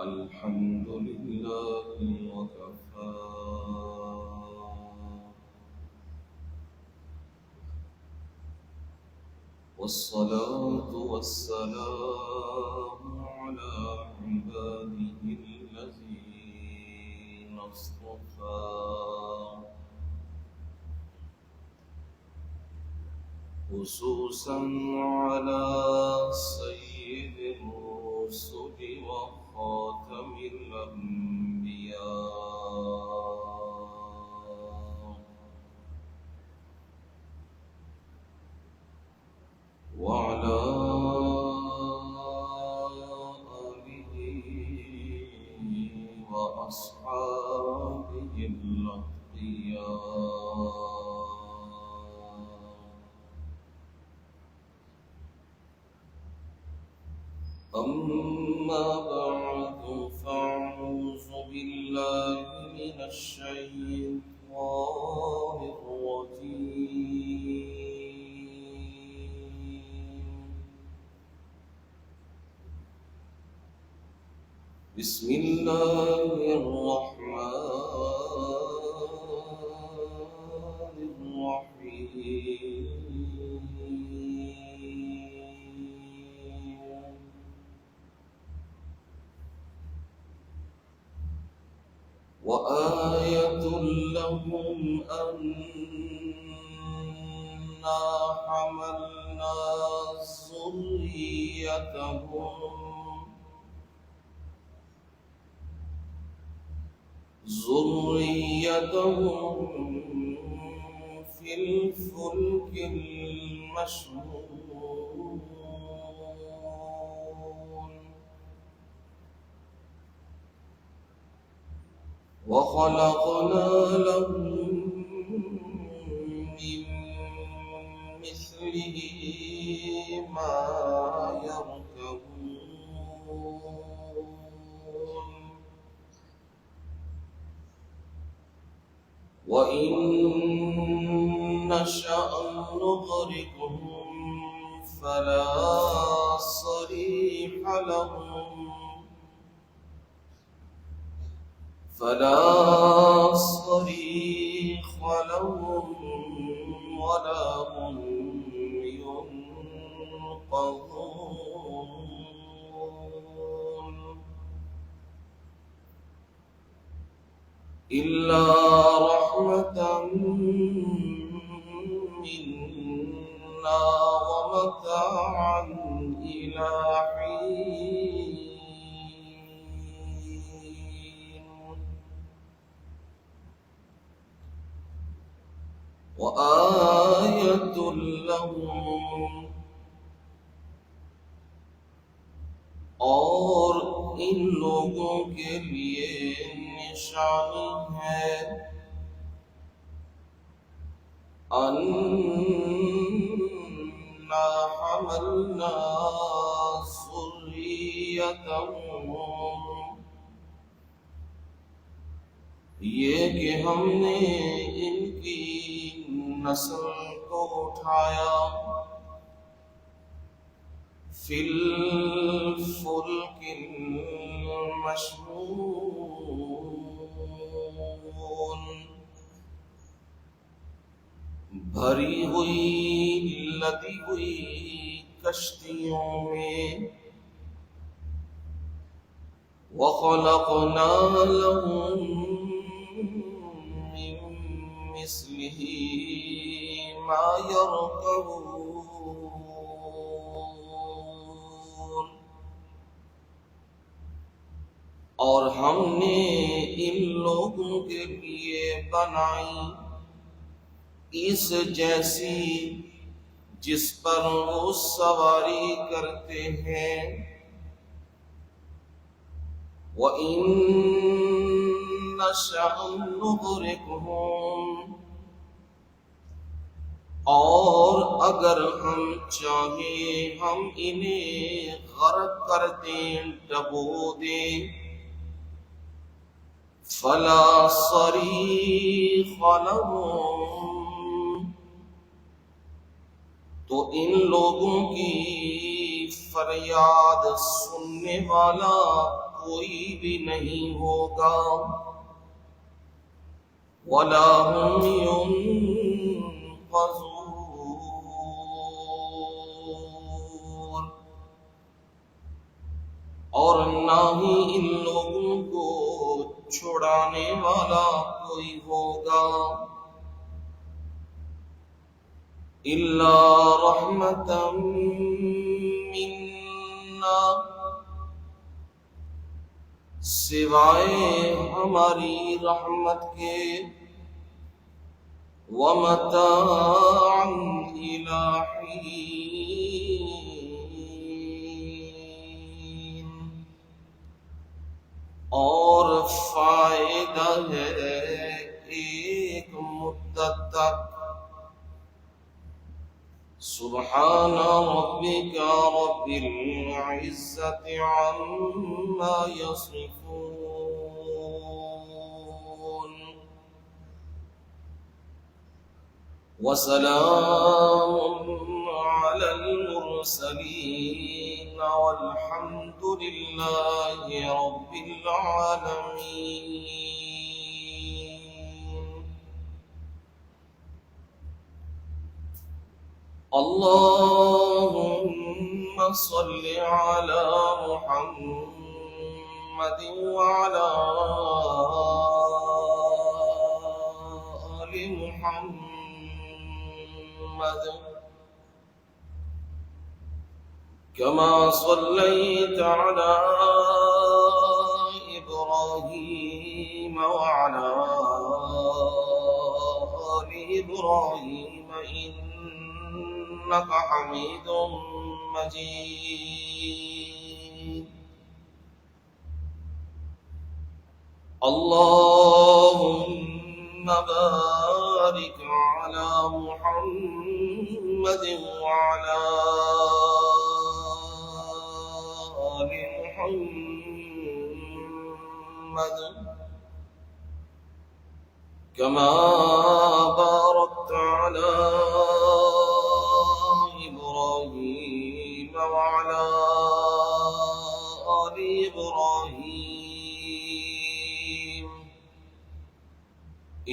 الحمد لله وكفى والصلاة والسلام على عباده الذين اصطفى خصوصا على سيد الرسل وخاتم الأنبياء وعلى آله وأصحابه الأتقياء. أما بعد فأعوذ بالله من الشيطان الرجيم. بسم الله الرحمن الرحيم. وآية لهم أنا حملنا ذريتهم في الفلك المشحون وخلقنا لهم من مثله ما يركبون وإن نشأ نغرقهم فلا صريخ لهم ولا هم ينقذون إلا رحمة منا ومتاعا إلى حين. وآية لهم اور ان لوگوں کے لیے نشانی ہے انا حملنا ذریتهم یہ کہ ہم نے ان کی نسل کو اٹھایا فی الفلک المشحون بھری ہوئی لدی ہوئی کشتیوں میں وخلقنا لهم من مثله ما يركبون اور ہم نے ان لوگوں کے لیے بنائی اس جیسی جس پر وہ سواری کرتے ہیں وَإِن نَّشَأْ نُغْرِقْهُمْ اور اگر ہم چاہیں ہم انہیں غرق کر دیں ڈبو دیں فَلَا صَرِيخَ لَهُمْ تو ان لوگوں کی فریاد سننے والا کوئی بھی نہیں ہوگا ولا هم ينقذون، اور نہ ہی ان لوگوں کو چھڑانے والا کوئی ہوگا الا رحمتا منا، سوائے ہماری رحمت کے، ومتاعا إِلَى حِينٍ، اور فائدہ ہے ایک مدت تک۔ سبحان ربك رب العزة عما يصفون، وسلام على المرسلين والحمد لله رب العالمين۔ اللهم صل على محمد وعلى آل محمد كما صليت على إبراهيم وعلى آل إبراهيم إنك حميد مجيد۔ اللهم بارك على محمد وعلى آل محمد كما باركت على إبراهيم وعلى آل إبراهيم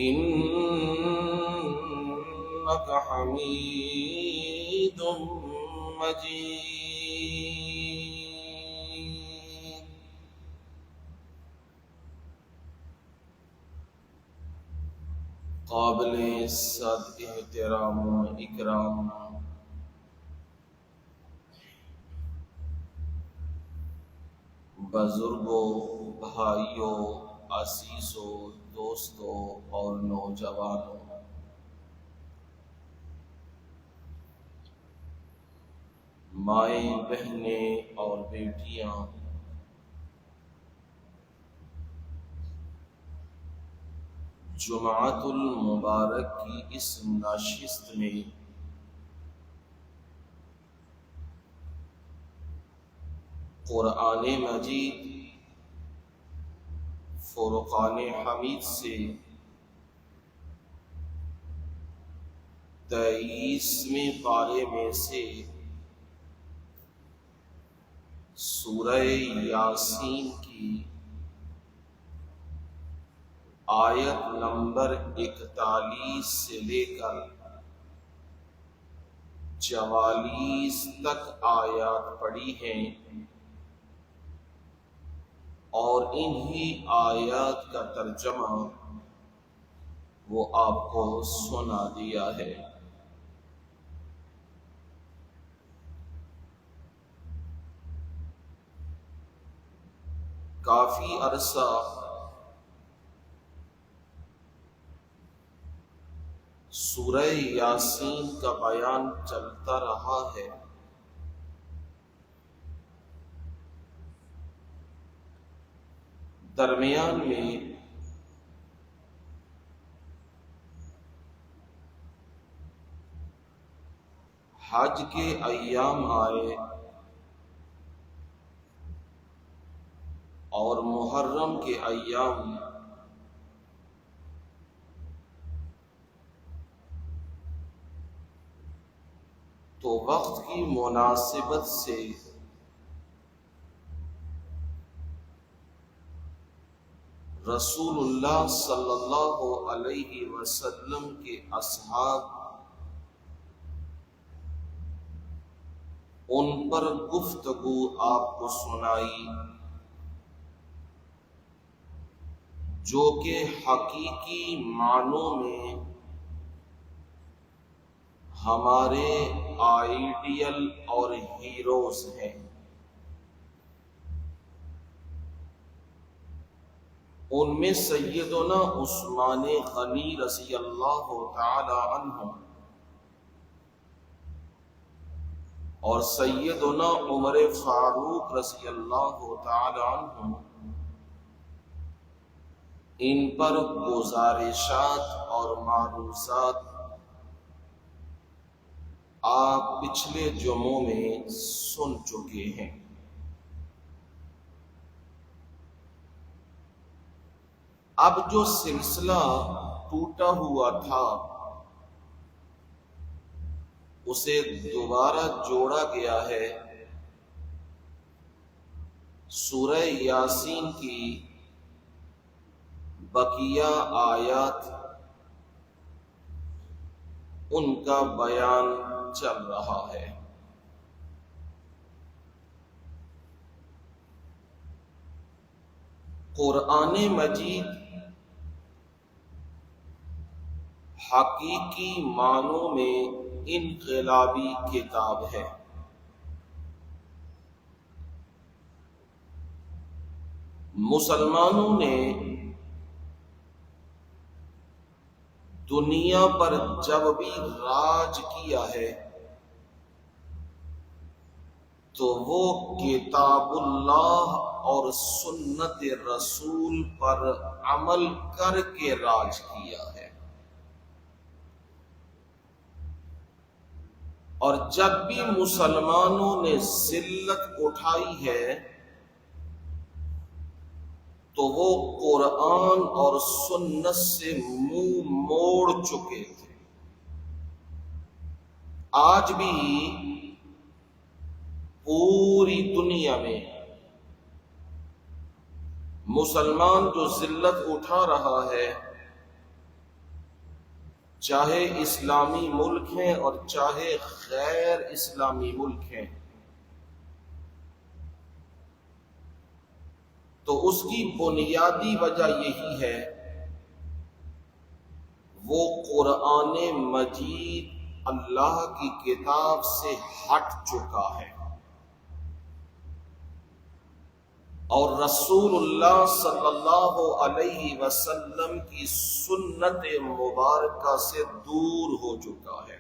إنك حميد مجيد۔ قابل عزت احترام و اکرام بزرگوں، بھائیوں، عزیزوں، دوستوں اور نوجوانوں، مائیں، بہنیں اور بیٹیاں، جمعۃ المبارک کی اس نشست میں قرآن مجید فرقان حمید سے 23ویں پارے میں سے سورہ یاسین کی آیت نمبر 41 سے لے کر 44 تک آیات پڑھی ہیں، اور انہی آیات کا ترجمہ وہ آپ کو سنا دیا ہے۔ کافی عرصہ سورہ یاسین کا بیان چلتا رہا ہے، درمیان میں حج کے ایام آئے اور محرم کے ایام تو وقت کی مناسبت سے رسول اللہ صلی اللہ علیہ وسلم کے اصحاب ان پر گفتگو آپ کو سنائی جو کہ حقیقی معنوں میں ہمارے آئیڈیل اور ہیروز ہیں۔ ان میں سیدنا عثمان غنی رضی اللہ تعالی عنہ اور سیدنا عمر فاروق رضی اللہ تعالی عنہ، ان پر گزارشات اور معروضات آپ پچھلے جمعوں میں سن چکے ہیں۔ اب جو سلسلہ ٹوٹا ہوا تھا اسے دوبارہ جوڑا گیا ہے سورہ یاسین کی بقیہ آیات، ان کا بیان چل رہا ہے۔ قرآن مجید حقیقی معنوں میں انقلابی کتاب ہے۔ مسلمانوں نے دنیا پر جب بھی راج کیا ہے تو وہ کتاب اللہ اور سنت رسول پر عمل کر کے راج کیا ہے، اور جب بھی مسلمانوں نے ذلت اٹھائی ہے تو وہ قرآن اور سنت سے منہ موڑ چکے تھے۔ آج بھی پوری دنیا میں مسلمان جو ذلت اٹھا رہا ہے، چاہے اسلامی ملک ہیں اور چاہے غیر اسلامی ملک ہیں، تو اس کی بنیادی وجہ یہی ہے، وہ قرآن مجید اللہ کی کتاب سے ہٹ چکا ہے اور رسول اللہ صلی اللہ علیہ وسلم کی سنت مبارکہ سے دور ہو چکا ہے۔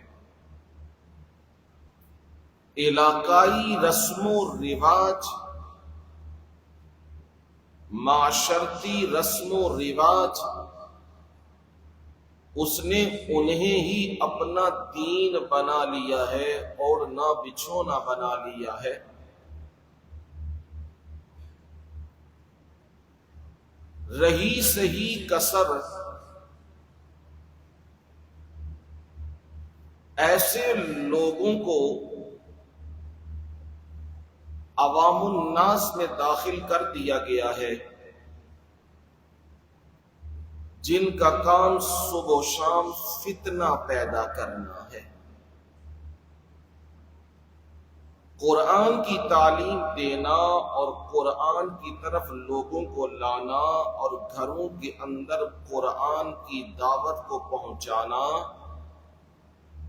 علاقائی رسم و رواج، معاشرتی رسم و رواج، اس نے انہیں ہی اپنا دین بنا لیا ہے اور نہ بچھونا بنا لیا ہے۔ رہی صحیح کسر ایسے لوگوں کو عوام الناس میں داخل کر دیا گیا ہے جن کا کام صبح و شام فتنہ پیدا کرنا ہے۔ قرآن کی تعلیم دینا اور قرآن کی طرف لوگوں کو لانا اور گھروں کے اندر قرآن کی دعوت کو پہنچانا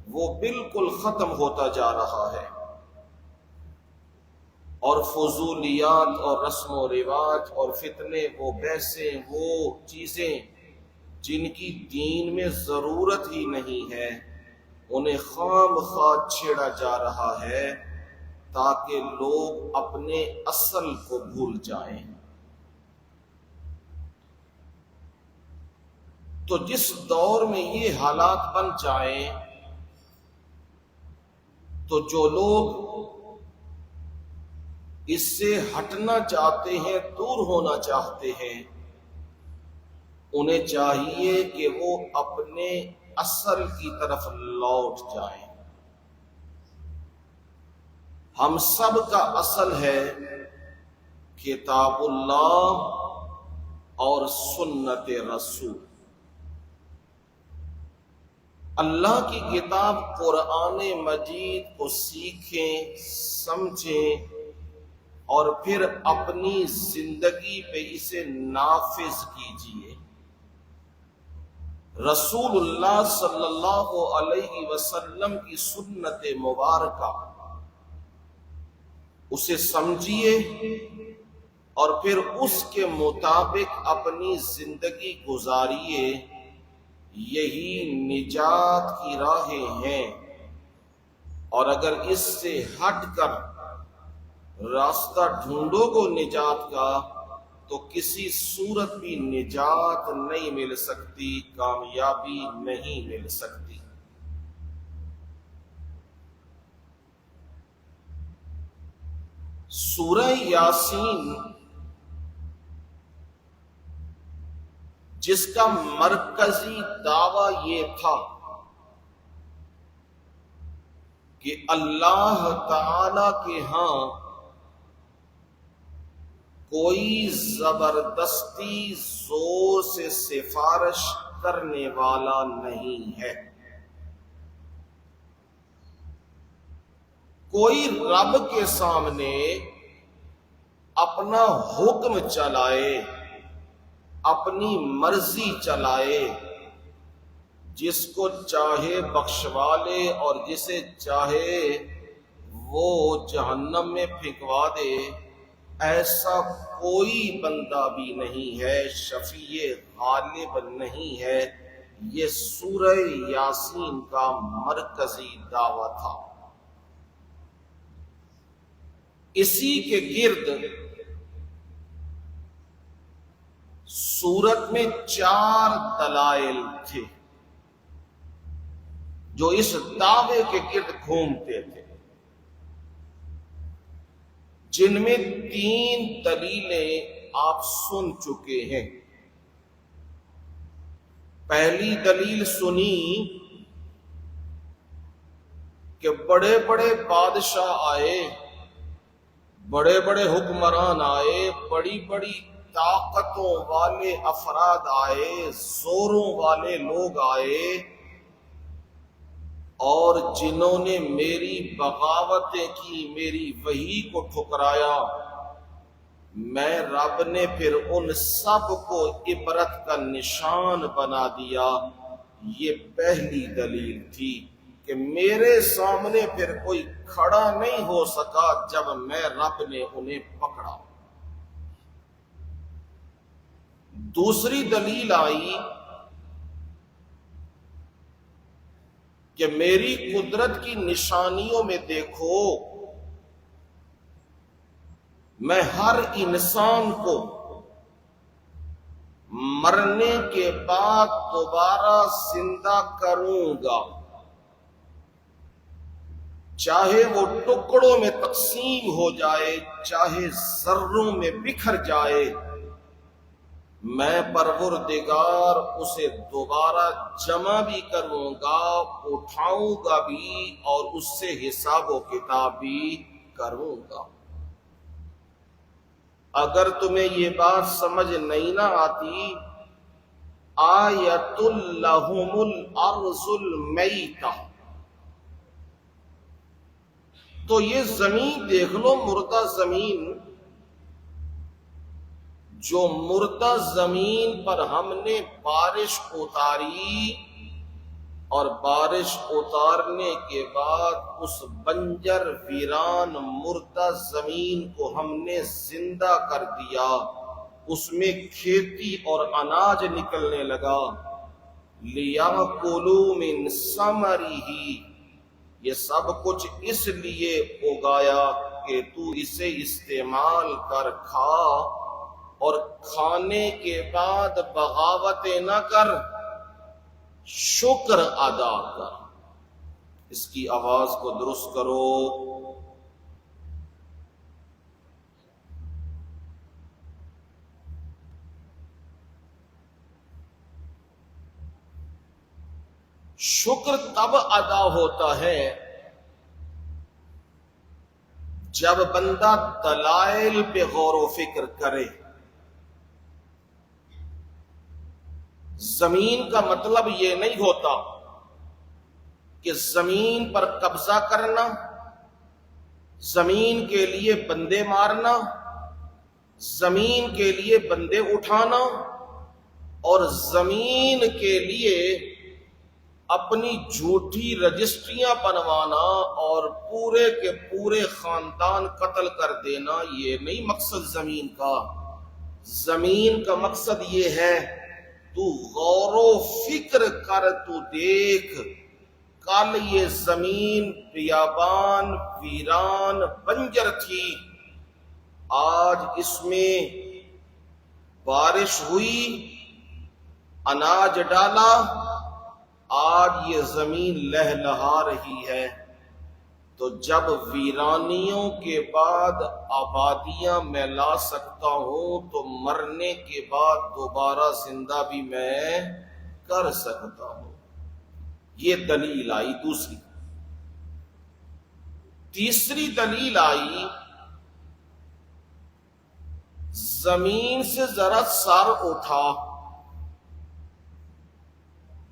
وہ بالکل ختم ہوتا جا رہا ہے، اور فضولیات اور رسم و رواج اور فتنے، وہ بحثیں، وہ چیزیں جن کی دین میں ضرورت ہی نہیں ہے، انہیں خام خواہ چھیڑا جا رہا ہے تاکہ لوگ اپنے اصل کو بھول جائیں۔ تو جس دور میں یہ حالات بن جائیں تو جو لوگ اس سے ہٹنا چاہتے ہیں، دور ہونا چاہتے ہیں، انہیں چاہیے کہ وہ اپنے اصل کی طرف لوٹ جائیں۔ ہم سب کا اصل ہے کتاب اللہ اور سنت رسول۔ اللہ کی کتاب قرآن مجید کو سیکھیں، سمجھیں اور پھر اپنی زندگی پہ اسے نافذ کیجئے۔ رسول اللہ صلی اللہ علیہ وسلم کی سنت مبارکہ اسے سمجھیے اور پھر اس کے مطابق اپنی زندگی گزاریے۔ یہی نجات کی راہیں ہیں، اور اگر اس سے ہٹ کر راستہ ڈھونڈو گو نجات کا تو کسی صورت بھی نجات نہیں مل سکتی، کامیابی نہیں مل سکتی۔ سورہ یاسین جس کا مرکزی دعویٰ یہ تھا کہ اللہ تعالی کے ہاں کوئی زبردستی زور سے سفارش کرنے والا نہیں ہے، کوئی رب کے سامنے اپنا حکم چلائے، اپنی مرضی چلائے، جس کو چاہے بخشوا لے اور جسے چاہے وہ جہنم میں پھینکوا دے، ایسا کوئی بندہ بھی نہیں ہے، شفیع غالب نہیں ہے۔ یہ سورہ یاسین کا مرکزی دعویٰ تھا۔ اسی کے گرد سورت میں 4 دلائل تھے جو اس دعوے کے گرد گھومتے تھے، جن میں 3 دلیلیں آپ سن چکے ہیں۔ پہلی دلیل سنی کہ بڑے بڑے بادشاہ آئے، بڑے بڑے حکمران آئے، بڑی بڑی طاقتوں والے افراد آئے، زوروں والے لوگ آئے، اور جنہوں نے میری بغاوتیں کی، میری وحی کو ٹھکرایا، میں رب نے پھر ان سب کو عبرت کا نشان بنا دیا۔ یہ پہلی دلیل تھی کہ میرے سامنے پھر کوئی کھڑا نہیں ہو سکا جب میں رب نے انہیں پکڑا۔ دوسری دلیل آئی کہ میری قدرت کی نشانیوں میں دیکھو، میں ہر انسان کو مرنے کے بعد دوبارہ زندہ کروں گا، چاہے وہ ٹکڑوں میں تقسیم ہو جائے، چاہے ذروں میں بکھر جائے، میں پروردگار اسے دوبارہ جمع بھی کروں گا، اٹھاؤں گا بھی، اور اس سے حساب و کتاب بھی کروں گا۔ اگر تمہیں یہ بات سمجھ نہیں نہ آتی، آیۃ لہم الارض المیتہ، تو یہ زمین دیکھ لو، مردہ زمین، جو مردہ زمین پر ہم نے بارش اتاری، اور بارش اتارنے کے بعد اس بنجر ویران مردہ زمین کو ہم نے زندہ کر دیا، اس میں کھیتی اور اناج نکلنے لگا۔ لِيَأْكُلُوا مِنْ ثَمَرِهِ، یہ سب کچھ اس لیے اگایا کہ تو اسے استعمال کر، کھا، اور کھانے کے بعد بغاوتیں نہ کر، شکر ادا کر۔ اس کی آواز کو درست کرو۔ شکر تب ادا ہوتا ہے جب بندہ دلائل پہ غور و فکر کرے۔ زمین کا مطلب یہ نہیں ہوتا کہ زمین پر قبضہ کرنا، زمین کے لیے بندے مارنا، زمین کے لیے بندے اٹھانا اور زمین کے لیے اپنی جھوٹی رجسٹریاں بنوانا اور پورے کے پورے خاندان قتل کر دینا، یہ نہیں مقصد زمین کا۔ زمین کا مقصد یہ ہے تو غور و فکر کر، تو دیکھ کل یہ زمین بیابان ویران بنجر تھی، آج اس میں بارش ہوئی، اناج ڈالا، آج یہ زمین لہلہا رہی ہے۔ تو جب ویرانیوں کے بعد آبادیاں میں لا سکتا ہوں تو مرنے کے بعد دوبارہ زندہ بھی میں کر سکتا ہوں۔ یہ دلیل آئی دوسری۔ تیسری دلیل آئی، زمین سے ذرا سر اٹھا،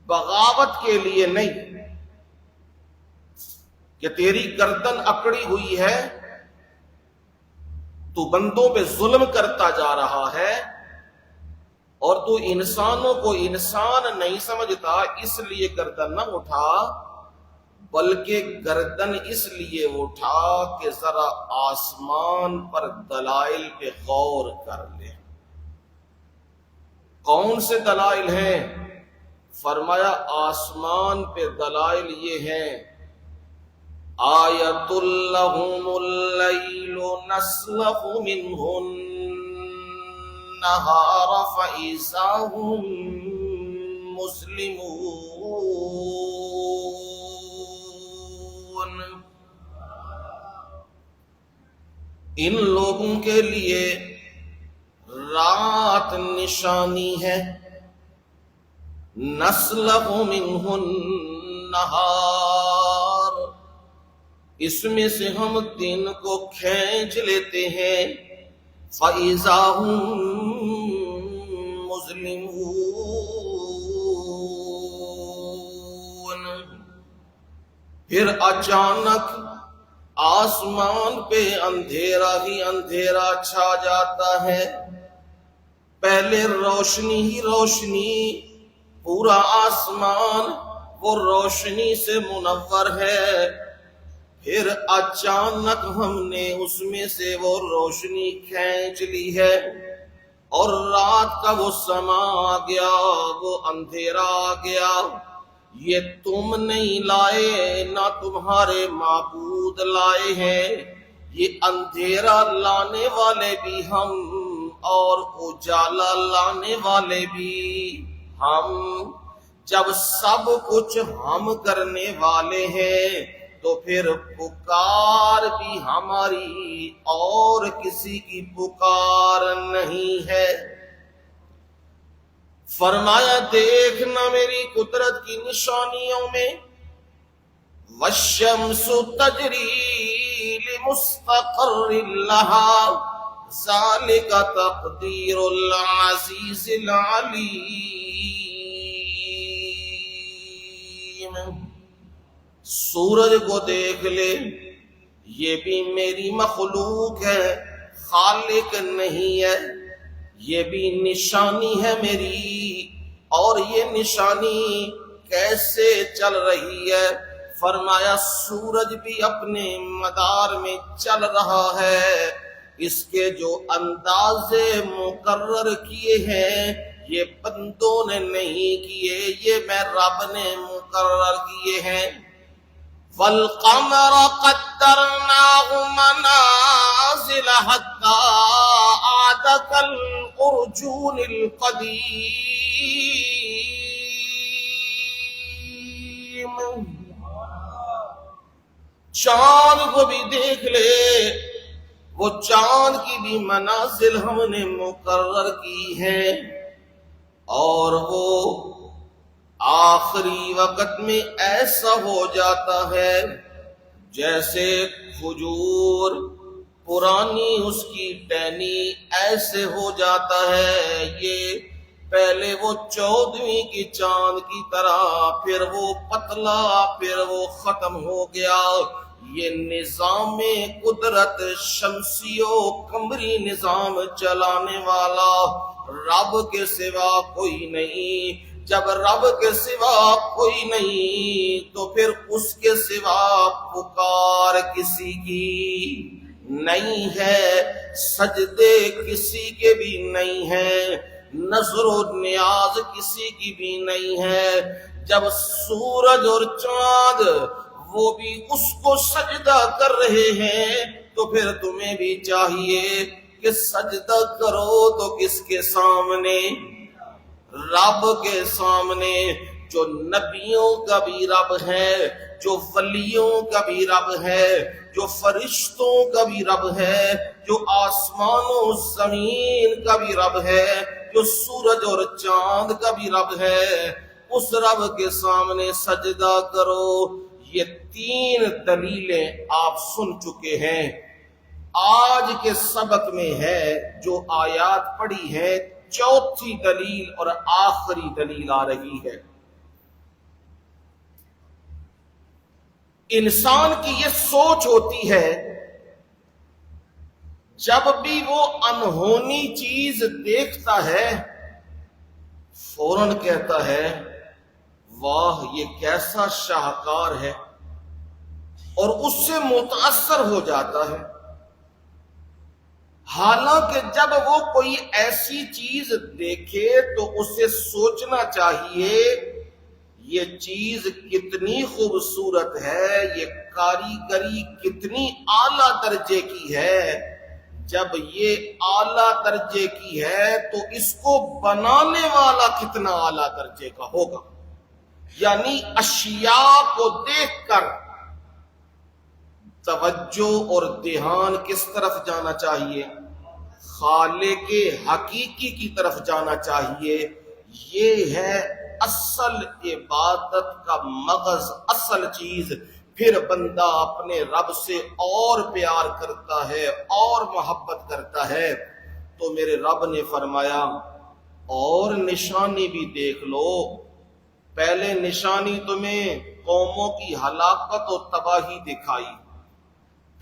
بغاوت کے لیے نہیں کہ تیری گردن اکڑی ہوئی ہے، تو بندوں پہ ظلم کرتا جا رہا ہے اور تو انسانوں کو انسان نہیں سمجھتا، اس لیے گردن نہ اٹھا، بلکہ گردن اس لیے اٹھا کہ ذرا آسمان پر دلائل پہ غور کر لے۔ کون سے دلائل ہیں؟ فرمایا آسمان پہ دلائل یہ ہیں، آیۃ لہم اللیل نسلخ منہ النہار فإذا ہم مسلمون۔ ان لوگوں کے لیے رات نشانی ہے، نسلخ منہ النہار، اس میں سے ہم دن کو کھینچ لیتے ہیں، فَإِذَا هُم مُظْلِمُونَ، پھر اچانک آسمان پہ اندھیرا ہی اندھیرا چھا جاتا ہے۔ پہلے روشنی ہی روشنی، پورا آسمان وہ روشنی سے منور ہے، پھر اچانک ہم نے اس میں سے وہ روشنی کھینچ لی ہے اور رات کا وہ سما آ گیا، وہ اندھیرا آ گیا۔ یہ تم نہیں لائے، نہ تمہارے معبود لائے ہیں، یہ اندھیرا لانے والے بھی ہم اور اجالا لانے والے بھی ہم۔ جب سب کچھ ہم کرنے والے ہیں تو پھر پکار بھی ہماری اور کسی کی پکار نہیں ہے۔ فرمایا دیکھنا میری قدرت کی نشانیوں میں، والشمس تجری لمستقر لہا ذالک تقدیر العزیز العلیم۔ سورج کو دیکھ لے، یہ بھی میری مخلوق ہے، خالق نہیں ہے، یہ بھی نشانی ہے میری، اور یہ نشانی کیسے چل رہی ہے؟ فرمایا سورج بھی اپنے مدار میں چل رہا ہے، اس کے جو اندازے مقرر کیے ہیں یہ بندوں نے نہیں کیے، یہ میں رب نے مقرر کیے ہیں۔ وَالْقَمَرَ قَدَّرْنَاهُ مَنَازِلَ حَتَّى عَادَ كَالْعُرْجُونِ الْقَدِيمِ۔ چاند کو بھی دیکھ لے، وہ چاند کی بھی منازل ہم نے مقرر کی ہیں، اور وہ آخری وقت میں ایسا ہو جاتا ہے جیسے کھجور پرانی اس کی ٹہنی ایسے ہو جاتا ہے۔ یہ پہلے وہ 14ویں کی چاند کی طرح، پھر وہ پتلا، پھر وہ ختم ہو گیا۔ یہ نظام قدرت شمسی و قمری نظام چلانے والا رب کے سوا کوئی نہیں۔ جب رب کے سوا کوئی نہیں تو پھر اس کے سوا پکار کسی کی نہیں ہے، سجدے کسی کے بھی نہیں ہیں، نظر و نیاز کسی کی بھی نہیں ہے۔ جب سورج اور چاند وہ بھی اس کو سجدہ کر رہے ہیں تو پھر تمہیں بھی چاہیے کہ سجدہ کرو تو کس کے سامنے؟ رب کے سامنے، جو نبیوں کا بھی رب ہے، جو ولیوں کا بھی رب ہے، جو فرشتوں کا بھی رب ہے، جو آسمان و زمین کا بھی رب ہے، جو سورج اور چاند کا بھی رب ہے، اس رب کے سامنے سجدہ کرو۔ یہ 3 دلیلیں آپ سن چکے ہیں۔ آج کے سبق میں ہے جو آیات پڑھی ہے، 4تھی دلیل اور آخری دلیل آ رہی ہے۔ انسان کی یہ سوچ ہوتی ہے جب بھی وہ انہونی چیز دیکھتا ہے فوراً کہتا ہے واہ یہ کیسا شاہکار ہے، اور اس سے متاثر ہو جاتا ہے۔ حالانکہ جب وہ کوئی ایسی چیز دیکھے تو اسے سوچنا چاہیے یہ چیز کتنی خوبصورت ہے، یہ کاریگری کتنی اعلیٰ درجے کی ہے۔ جب یہ اعلیٰ درجے کی ہے تو اس کو بنانے والا کتنا اعلیٰ درجے کا ہوگا۔ یعنی اشیاء کو دیکھ کر توجہ اور دھیان کس طرف جانا چاہیے؟ خالق حقیقی کی طرف جانا چاہیے۔ یہ ہے اصل عبادت کا مغز، اصل چیز۔ پھر بندہ اپنے رب سے اور پیار کرتا ہے اور محبت کرتا ہے۔ تو میرے رب نے فرمایا اور نشانی بھی دیکھ لو۔ پہلے نشانی تمہیں قوموں کی ہلاکت و تباہی دکھائی،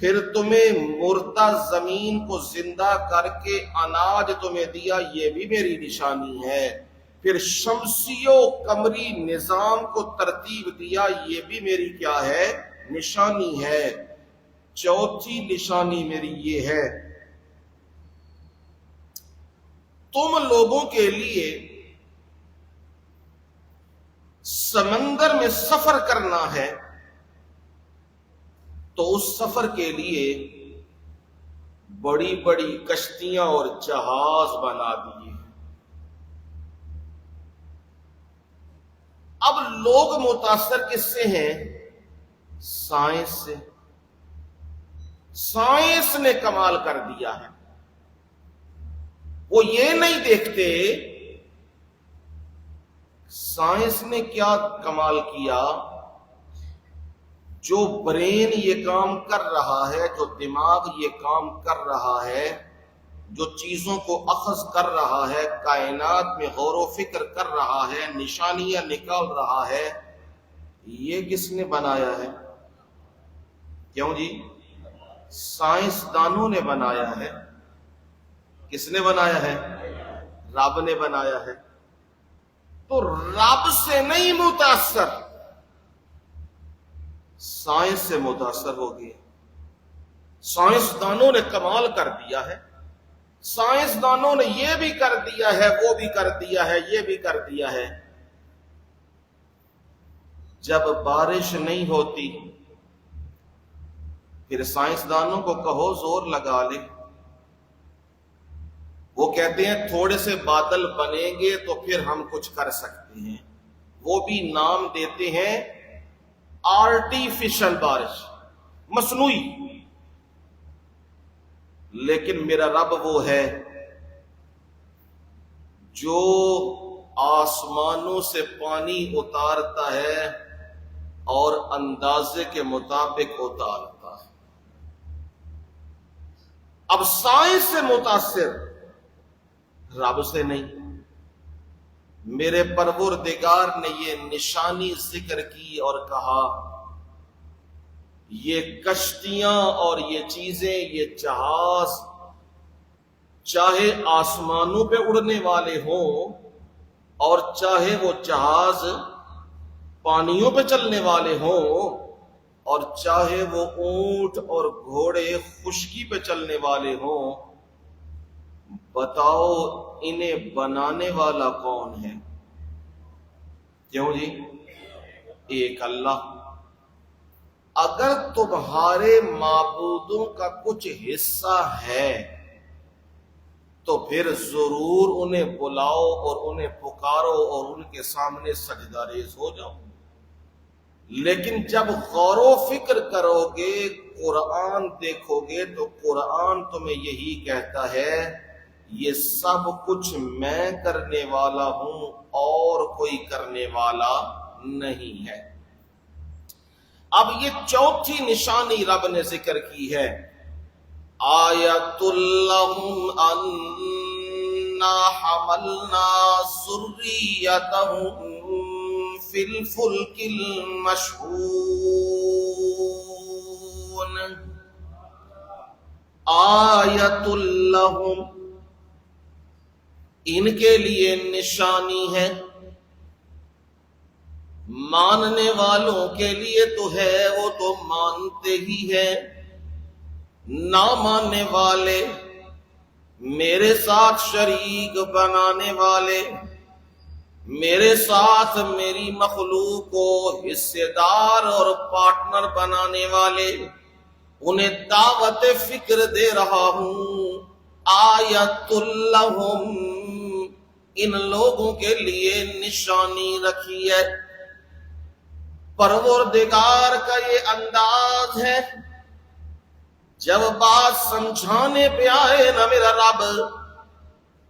پھر تمہیں مردہ زمین کو زندہ کر کے اناج تمہیں دیا، یہ بھی میری نشانی ہے۔ پھر شمسی و قمری نظام کو ترتیب دیا، یہ بھی میری کیا ہے؟ نشانی ہے۔ 4تھی نشانی میری یہ ہے، تم لوگوں کے لیے سمندر میں سفر کرنا ہے تو اس سفر کے لیے بڑی بڑی کشتیاں اور جہاز بنا دیے۔ اب لوگ متاثر کس سے ہیں؟ سائنس سے۔ سائنس نے کمال کر دیا ہے۔ وہ یہ نہیں دیکھتے سائنس نے کیا کمال کیا، جو برین یہ کام کر رہا ہے، جو دماغ یہ کام کر رہا ہے، جو چیزوں کو اخذ کر رہا ہے، کائنات میں غور و فکر کر رہا ہے، نشانیاں نکال رہا ہے، یہ کس نے بنایا ہے؟ کیوں جی؟ سائنسدانوں نے بنایا ہے۔ کس نے بنایا ہے؟ رب نے بنایا ہے۔ تو رب سے نہیں متاثر، سائنس سے متاثر ہو گئے۔ سائنسدانوں نے کمال کر دیا ہے، سائنسدانوں نے یہ بھی کر دیا ہے، وہ بھی کر دیا ہے، یہ بھی کر دیا ہے۔ جب بارش نہیں ہوتی پھر سائنسدانوں کو کہو زور لگا لے، وہ کہتے ہیں تھوڑے سے بادل بنیں گے تو پھر ہم کچھ کر سکتے ہیں۔ وہ بھی نام دیتے ہیں آرٹیفیشل بارش، مصنوعی۔ لیکن میرا رب وہ ہے جو آسمانوں سے پانی اتارتا ہے اور اندازے کے مطابق اتارتا ہے۔ اب سائنس سے متاثر، رب سے نہیں۔ میرے پروردگار نے یہ نشانی ذکر کی اور کہا یہ کشتیاں اور یہ چیزیں، یہ جہاز، چاہے آسمانوں پہ اڑنے والے ہوں اور چاہے وہ جہاز پانیوں پہ چلنے والے ہوں اور چاہے وہ اونٹ اور گھوڑے خشکی پہ چلنے والے ہوں، بتاؤ انہیں بنانے والا کون ہے؟ کیوں جی؟ ایک اللہ۔ اگر تمہارے معبودوں کا کچھ حصہ ہے تو پھر ضرور انہیں بلاؤ اور انہیں پکارو اور ان کے سامنے سجدہ ریز ہو جاؤ۔ لیکن جب غور و فکر کرو گے، قرآن دیکھو گے تو قرآن تمہیں یہی کہتا ہے یہ سب کچھ میں کرنے والا ہوں اور کوئی کرنے والا نہیں ہے۔ اب یہ چوتھی نشانی رب نے ذکر کی ہے، آیۃ لہم انا حملنا ذریتہم فی الفلک المشحون۔ آیۃ لہم، ان کے لیے نشانی ہے، ماننے والوں کے لیے تو ہے، وہ تو مانتے ہی ہیں، نہ ماننے والے، میرے ساتھ شریک بنانے والے، میرے ساتھ میری مخلوق کو حصے دار اور پارٹنر بنانے والے، انہیں دعوت فکر دے رہا ہوں۔ آیۃ لہم، ان لوگوں کے لیے نشانی رکھی ہے۔ پروردگار کا یہ انداز ہے، جب بات سمجھانے پہ آئے نا میرا رب،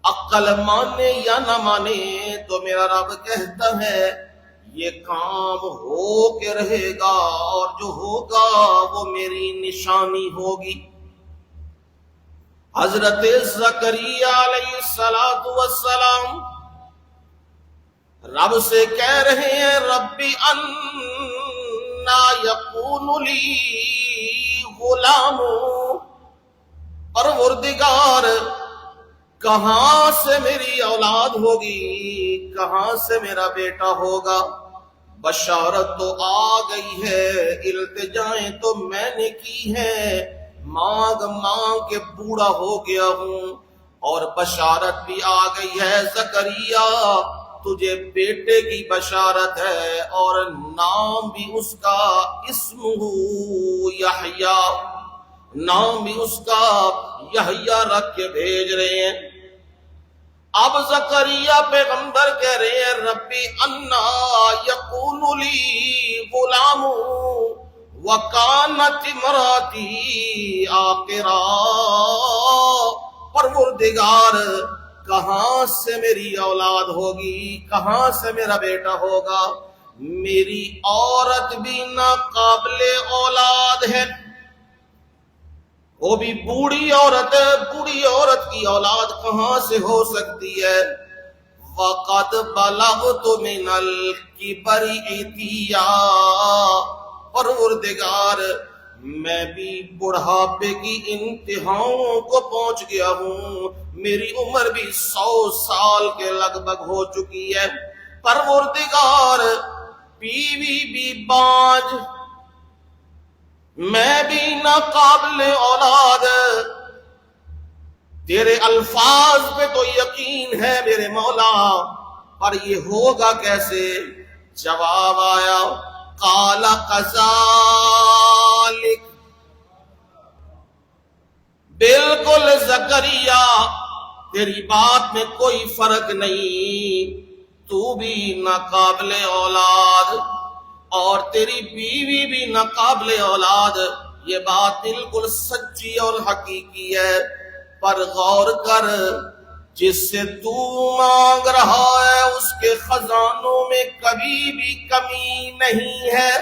عقل مانے یا نہ مانے تو میرا رب کہتا ہے یہ کام ہو کے رہے گا اور جو ہوگا وہ میری نشانی ہوگی۔ حضرت زکریا علیہ السلام رب سے کہہ رہے ہیں ربی انا یکون لی غلام، پروردگار کہاں سے میری اولاد ہوگی، کہاں سے میرا بیٹا ہوگا؟ بشارت تو آ گئی ہے، التجائیں تو میں نے کی ہیں، مانگ مانگ کے بوڑھا ہو گیا ہوں، اور بشارت بھی آ گئی ہے زکریا تجھے بیٹے کی بشارت ہے، اور نام بھی اس کا اسمہ یحییٰ، نام بھی اس کا یحییٰ رکھ کے بھیج رہے ہیں۔ اب زکریا پیغمبر کہہ رہے ہیں ربی انا یکون لی غلام وکانت امراتی عاقرا، پروردگار کہاں سے میری اولاد ہوگی، کہاں سے میرا بیٹا ہوگا؟ میری عورت بھی ناقابل اولاد ہے، وہ بھی بوڑھی عورت ہے، بوڑھی عورت کی اولاد کہاں سے ہو سکتی ہے؟ وَقَدْ بَلَغْتُ مِنَ الْكِبَرِ عِتِيًّا، پروردگار میں بھی بڑھاپے کی انتہاؤں کو پہنچ گیا ہوں، میری عمر بھی 100 سال کے لگ بھگ ہو چکی ہے۔ پروردگار بیوی بھی بانجھ، میں بھی ناقابل اولاد، تیرے الفاظ پہ تو یقین ہے میرے مولا، پر یہ ہوگا کیسے؟ جواب آیا قال کذالک، بالکل زکریا تیری بات میں کوئی فرق نہیں، تو بھی ناقابل اولاد اور تیری بیوی بھی ناقابل اولاد، یہ بات بالکل سچی اور حقیقی ہے، پر غور کر جس سے تو مانگ رہا ہے اس کے خزانوں میں کبھی بھی کمی نہیں ہے،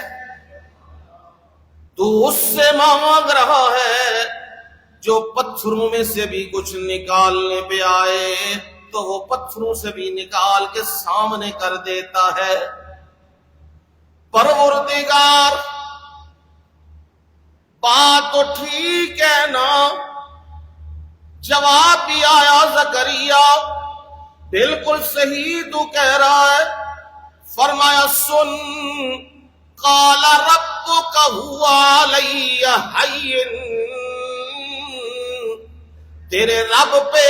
تو اس سے مانگ رہا ہے جو پتھروں میں سے بھی کچھ نکالنے پہ آئے، تو وہ پتھروں سے بھی نکال کے سامنے کر دیتا ہے۔ پروردگار بات تو ٹھیک ہے نا، جواب بھی آیا زکریا بالکل صحیح تو کہہ رہا ہے۔ فرمایا سن، قال ربک هو علی ہین، تیرے رب پہ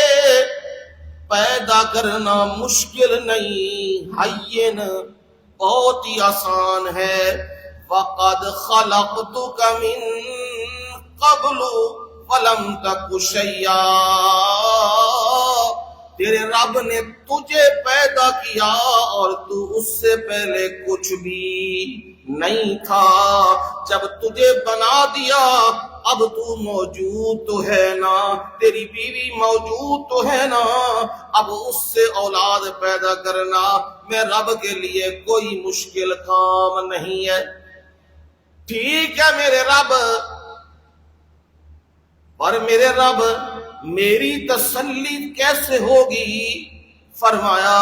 پیدا کرنا مشکل نہیں، ہین بہت ہی آسان ہے۔ وَقَدْ خَلَقْتُكَ مِن قَبْلُ وَلَمْ تَكُ شَيْئًا، تیرے رب نے تجھے پیدا کیا اور تو اس سے پہلے کچھ بھی نہیں تھا۔ جب تجھے بنا دیا اب تو موجود تو ہے نا، تیری بیوی موجود تو ہے نا، اب اس سے اولاد پیدا کرنا میں رب کے لیے کوئی مشکل کام نہیں ہے۔ ٹھیک ہے میرے رب، اور میرے رب میری تسلی کیسے ہوگی؟ فرمایا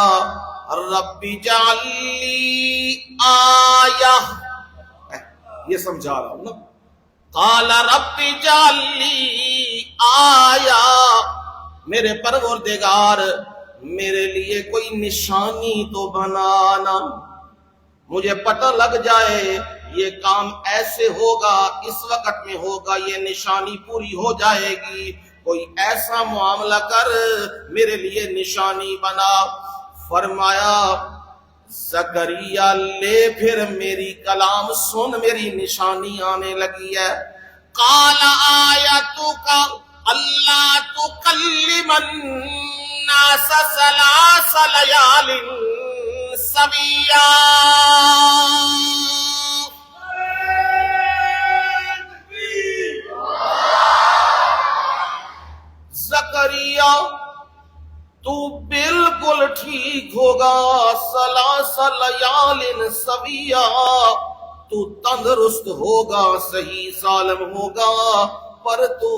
رب اجعل لی آیہ، یہ سمجھا رہا ہوں نا۔ قال رب اجعل لی آیہ، میرے پروردگار میرے لیے کوئی نشانی تو بنانا، مجھے پتہ لگ جائے یہ کام ایسے ہوگا، اس وقت میں ہوگا، یہ نشانی پوری ہو جائے گی، کوئی ایسا معاملہ کر میرے لیے نشانی بنا۔ فرمایا زکریا لے پھر میری کلام سن، میری نشانی آنے لگی ہے۔ قال آیتک اللہ تکلم الناس ثلاث لیال سویا، زکریا تو بالکل ٹھیک ہوگا، ثلاث لیال سویا، تو تندرست ہوگا، صحیح سالم ہوگا، پر تو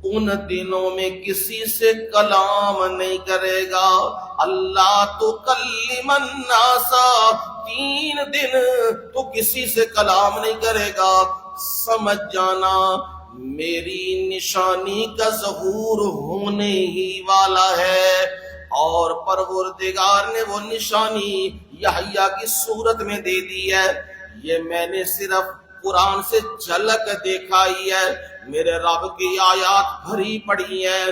ان دنوں میں کسی سے کلام نہیں کرے گا۔ اللہ تو کلم الناس، 3 دن تو کسی سے کلام نہیں کرے گا۔ سمجھ جانا میری نشانی کا ظہور ہونے ہی والا ہے، اور پروردگار نے وہ نشانی یحییٰ کی صورت میں دے دی ہے۔ یہ میں نے صرف قرآن سے جھلک دیکھا ہی ہے، میرے رب کی آیات بھری پڑی ہیں۔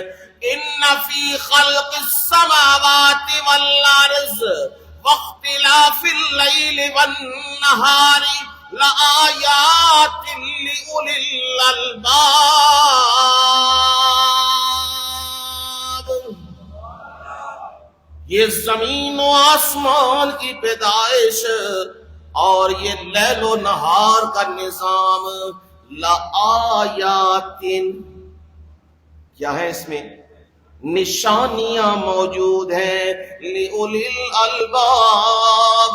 ان فی خلق السماوات والارض واختلاف اللیل والنہار لآیات لأولی الالباب، یہ زمین و آسمان کی پیدائش اور یہ لیل و نہار کا نظام، لآیات کیا ہے، اس میں نشانیاں موجود ہیں، لأولی الالباب،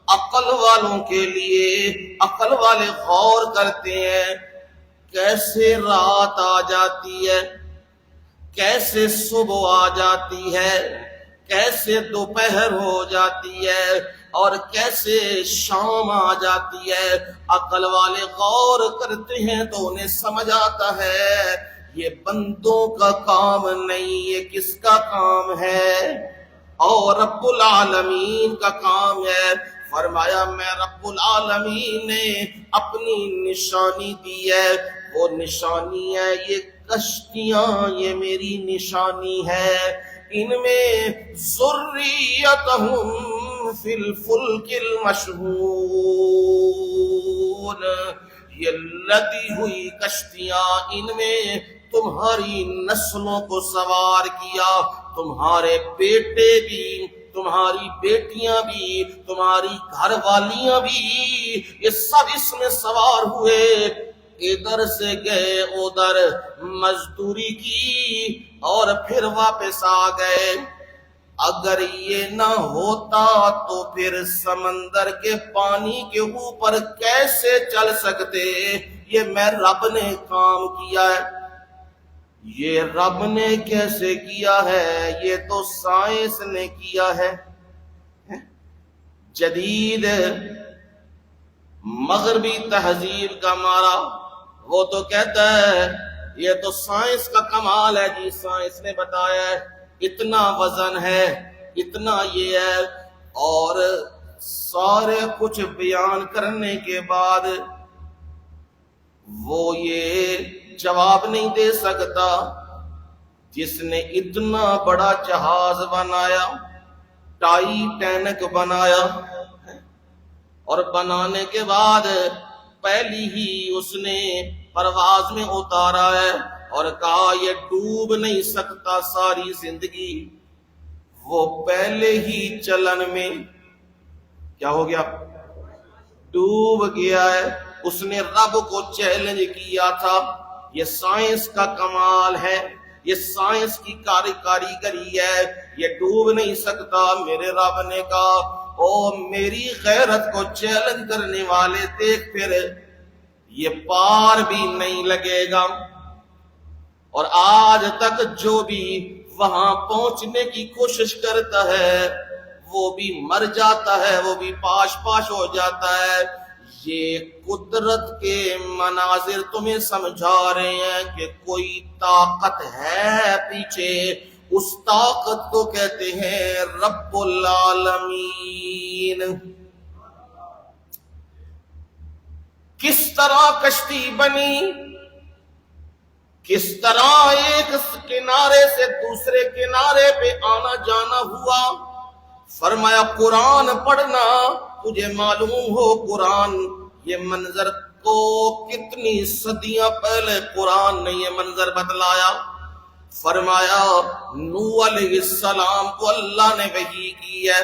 عقل والوں کے لیے۔ عقل والے غور کرتے ہیں کیسے رات آ جاتی ہے، کیسے صبح آ جاتی ہے، کیسے دوپہر ہو جاتی ہے، اور کیسے شام آ جاتی ہے۔ عقل والے غور کرتے ہیں تو انہیں سمجھ آتا ہے یہ بندوں کا کام نہیں، یہ کس کا کام ہے؟ اور رب العالمین کا کام ہے۔ فرمایا میں رب العالمین نے اپنی نشانی دی ہے، وہ نشانی ہے یہ کشتیاں، یہ میری نشانی ہے، ان میں ذریتہم فی الفلک المشحون، یہ لدی ہوئی کشتیاں، ان میں تمہاری نسلوں کو سوار کیا، تمہارے بیٹے بھی، تمہاری بیٹیاں بھی، تمہاری گھر والیاں بھی، یہ سب اس میں سوار ہوئے، ادھر سے گئے ادھر مزدوری کی اور پھر واپس آ گئے۔ اگر یہ نہ ہوتا تو پھر سمندر کے پانی کے اوپر کیسے چل سکتے؟ یہ میں رب نے کام کیا ہے۔ یہ رب نے کیسے کیا ہے؟ یہ تو سائنس نے کیا ہے۔ جدید مغربی تہذیب کا مارا وہ تو کہتا ہے یہ تو سائنس کا کمال ہے جی، سائنس نے بتایا ہے اتنا وزن ہے، اتنا یہ ہے، اور سارے کچھ بیان کرنے کے بعد وہ یہ جواب نہیں دے سکتا جس نے اتنا بڑا جہاز بنایا، ٹائٹینک بنایا، اور بنانے کے بعد پہلی ہی اس نے پرواز میں اتارا ہے اور کہا یہ ڈوب نہیں سکتا ساری زندگی، وہ پہلے ہی چلن میں کیا ہو گیا؟ ڈوب گیا ہے۔ اس نے رب کو چیلنج کیا تھا۔ یہ سائنس کا کمال ہے، یہ سائنس کی کاریگری ہے، یہ ڈوب نہیں سکتا۔ میرے رب نے کہا او میری غیرت کو چیلنج کرنے والے، دیکھ پھر یہ پار بھی نہیں لگے گا۔ اور آج تک جو بھی وہاں پہنچنے کی کوشش کرتا ہے وہ بھی مر جاتا ہے، وہ بھی پاش پاش ہو جاتا ہے۔ یہ قدرت کے مناظر تمہیں سمجھا رہے ہیں کہ کوئی طاقت ہے پیچھے، اس طاقت کو کہتے ہیں رب العالمین۔ کس طرح کشتی بنی، کس طرح ایک کنارے سے دوسرے کنارے پہ آنا جانا ہوا۔ فرمایا قرآن پڑھنا، تجھے معلوم ہو قرآن یہ منظر کو کتنی صدیاں پہلے قرآن نے یہ منظر بتلایا۔ فرمایا نوح علیہ السلام کو اللہ نے وحی کی ہے،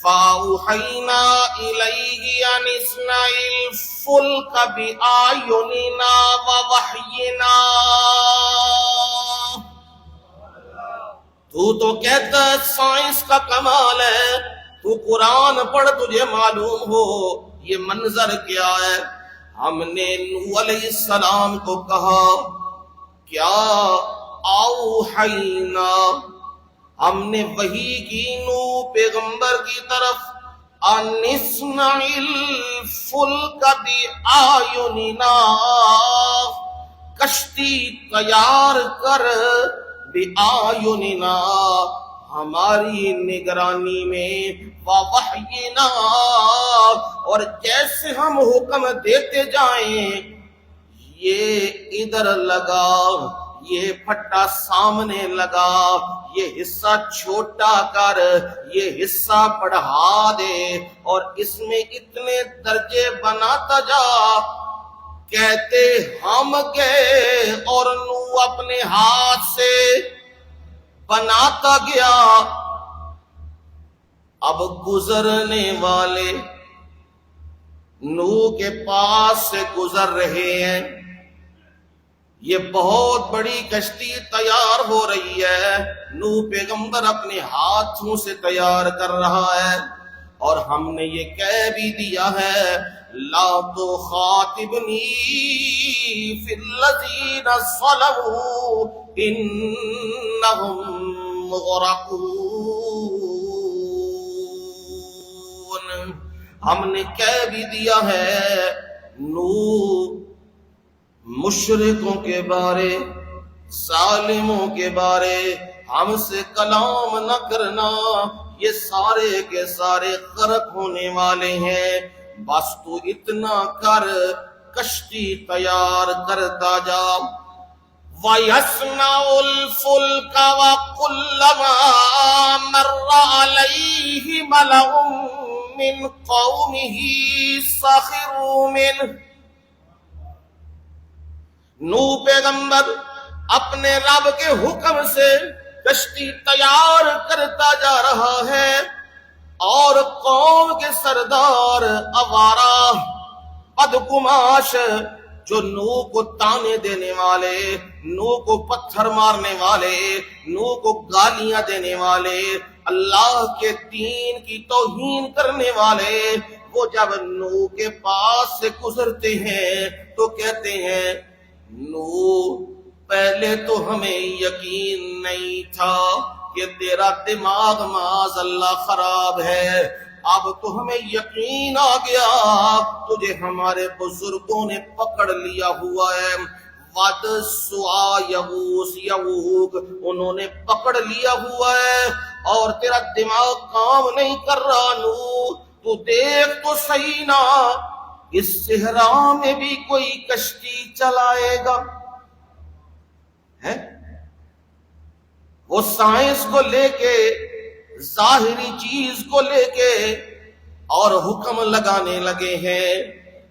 فَأَوْحَيْنَا إِلَيْهِ أَنِ اصْنَعِ الْفُلْكَ بِأَعْيُنِنَا وَوَحْيِنَا۔ تو کہتا ہے سائنس کا کمال ہے، تو قرآن پڑھ تجھے معلوم ہو یہ منظر کیا ہے۔ ہم نے نوح علیہ السلام کو کہا کیا اوحینا، ہم نے وحی کی نوح پیغمبر کی طرف، ان اصنع الفلک بأعیننا، کشتی تیار کر، بأعیننا ہماری نگرانی میں، ووحینا اور جیسے ہم حکم دیتے جائیں، یہ ادھر لگا، یہ پھٹا سامنے لگا، یہ حصہ چھوٹا کر، یہ حصہ بڑھا دے، اور اس میں اتنے درجے بناتا جا۔ کہتے ہم گئے اور نوح اپنے ہاتھ سے بناتا گیا۔ اب گزرنے والے نوح کے پاس سے گزر رہے ہیں، یہ بہت بڑی کشتی تیار ہو رہی ہے، نوح پیغمبر اپنے ہاتھوں سے تیار کر رہا ہے، اور ہم نے یہ کہہ بھی دیا ہے لا تخاطبنی فی الذین ظلموا انہم مغرقون۔ ہم نے کہہ بھی دیا ہے نوح مشرکوں کے بارے، ظالموں کے بارے ہم سے کلام نہ کرنا، یہ سارے کے سارے غرق ہونے والے ہیں، بس تو اتنا کر کشتی تیار کرتا جا۔ وَيَصْنَعُ الْفُلْكَ وَكُلَّمَا مَرَّ عَلَيْهِ مَلَأٌ مِّن قَوْمِهِ سَخِرُوا مِنْهُ۔ نوح پیغمبر اپنے رب کے حکم سے کشتی تیار کرتا جا رہا ہے، اور قوم کے سردار آوارہ بدگماش جو نوح کو تانے دینے والے، نوح کو پتھر مارنے والے، نوح کو گالیاں دینے والے، اللہ کے دین کی توہین کرنے والے، وہ جب نوح کے پاس سے گزرتے ہیں تو کہتے ہیں نوح پہلے تو ہمیں یقین نہیں تھا کہ تیرا دماغ معاذ اللہ خراب ہے، اب تو ہمیں یقین آ گیا تجھے ہمارے بزرگوں نے پکڑ لیا ہوا ہے، ود سوا یغوس یعوق انہوں نے پکڑ لیا ہوا ہے اور تیرا دماغ کام نہیں کر رہا۔ نوح تو دیکھ تو صحیح نا، اس صحرا میں بھی کوئی کشتی چلائے گا؟ ہے وہ سائنس کو لے کے، ظاہری چیز کو لے کے اور حکم لگانے لگے ہیں